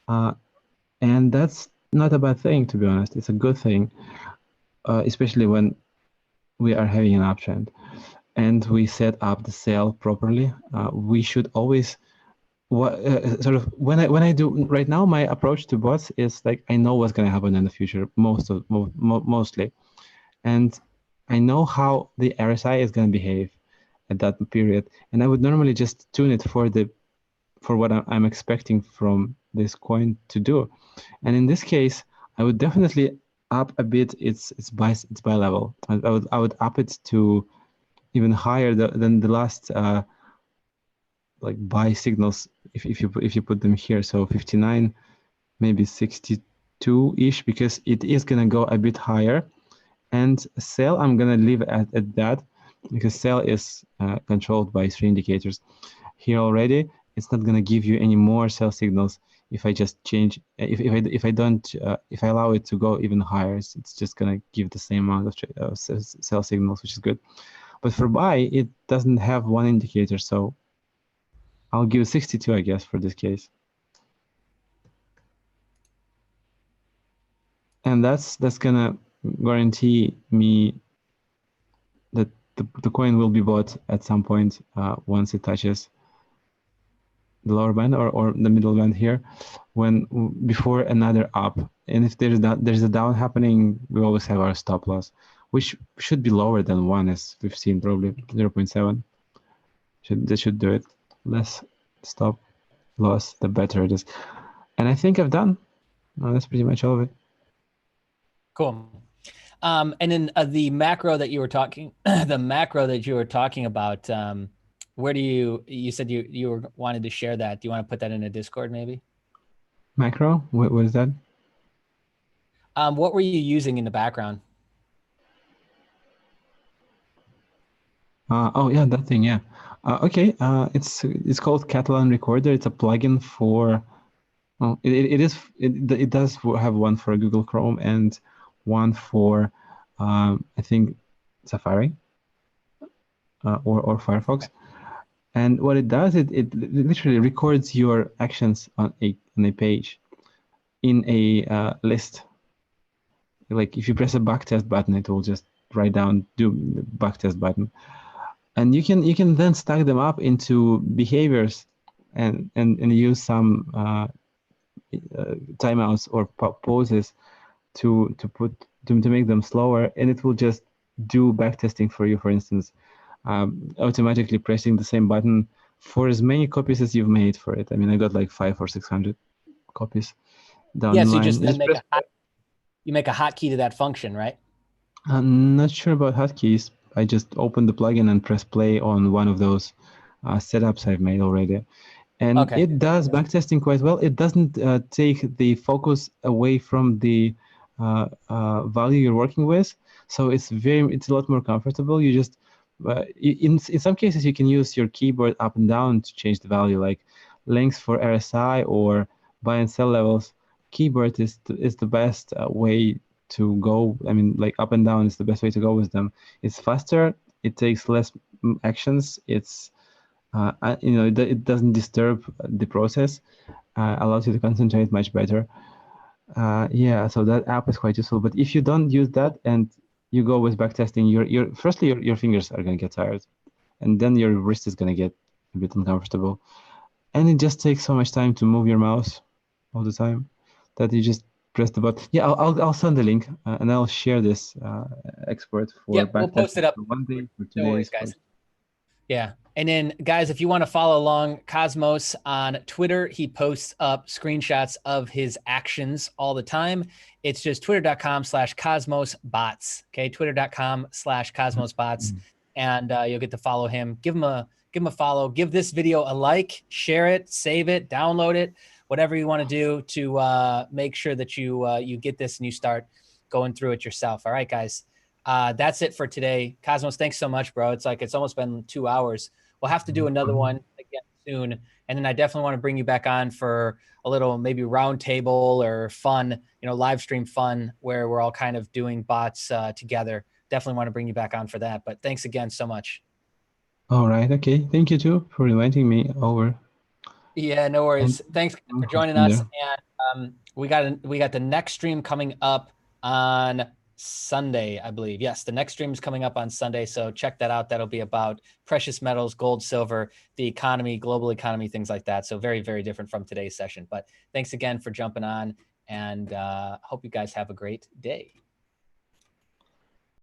And that's not a bad thing, to be honest. It's a good thing, especially when we are having an uptrend and we set up the sale properly. We should always sort of when I do right now, my approach to bots is like, I know what's going to happen in the future, mostly, and I know how the RSI is going to behave at that period, and I would normally just tune it for what I'm expecting from this coin to do. And in this case, I would definitely up a bit its buy level. I would up it to even higher than the last like buy signals if you put them here. So 59, maybe 62-ish, because it is gonna go a bit higher. And sell, I'm gonna leave at that, because sell is controlled by 3 indicators. Here already, it's not gonna give you any more sell signals if I just change. If I allow it to go even higher, it's just gonna give the same amount of sell signals, which is good. But for buy, it doesn't have 1 indicator, so I'll give 62, I guess, for this case. And that's gonna guarantee me that the coin will be bought at some point once it touches the lower band or the middle band here, before another up. And if there's a down happening, we always have our stop loss, which should be lower than 1, as we've seen, probably 0.7. That should do it. Less stop loss, the better it is. And I think I've done. That's pretty much all of it. Cool. And then the macro that you were talking, about, where do you said you wanted to share that? Do you want to put that in a Discord maybe? Macro? What is that? What were you using in the background? Oh yeah, that thing. Yeah. Okay. It's called Catalan Recorder. It's a plugin for. It does have one for Google Chrome and one for I think Safari or Firefox. And what it does, it literally records your actions on a page in a list. Like if you press a backtest button, it will just write down do the backtest button. And you can then stack them up into behaviors and use some timeouts or pauses to make them slower, and it will just do backtesting for you. For instance, automatically pressing the same button for as many copies as you've made for it. I mean, I got like 500 or 600 copies down Yeah, the so you line. just then Just press. you make a hotkey to that function, right? I'm not sure about hotkeys. I just open the plugin and press play on one of those setups I've made already. And Okay. it does backtesting quite well. It doesn't take the focus away from the value you're working with. So it's a lot more comfortable. You just, in some cases, you can use your keyboard up and down to change the value, like length for RSI or buy and sell levels. Keyboard is the best way to go. I mean, like up and down is the best way to go with them. It's faster. It takes less actions. It's it doesn't disturb the process, allows you to concentrate much better. Yeah, so that app is quite useful. But if you don't use that and you go with backtesting, firstly your fingers are gonna get tired, and then your wrist is gonna get a bit uncomfortable, and it just takes so much time to move your mouse all the time that you just press the button. Yeah, I'll send the link and I'll share this export for Yep, we'll post it backtesting up. for 1 day, for two No worries, days. guys. Yeah. And then, guys, if you want to follow along Cosmos on Twitter, he posts up screenshots of his actions all the time. It's just twitter.com/cosmosbots. Okay. Twitter.com/cosmosbots. And you'll get to follow him. Give him a follow. Give this video a like, share it, save it, download it, whatever you want to do to make sure that you get this and you start going through it yourself. All right, guys. That's it for today. Cosmos, thanks so much, bro. It's almost been 2 hours. We'll have to do another one again soon. And then I definitely want to bring you back on for a little maybe round table or fun, live stream fun where we're all kind of doing bots together. Definitely want to bring you back on for that. But thanks again so much. All right. Okay. Thank you too for inviting me over. Yeah, no worries. And Thanks for joining us. And we got the next stream coming up on Sunday, I believe. Yes, the next stream is coming up on Sunday. So check that out. That'll be about precious metals, gold, silver, the economy, global economy, things like that. So very, very different from today's session. But thanks again for jumping on, and hope you guys have a great day.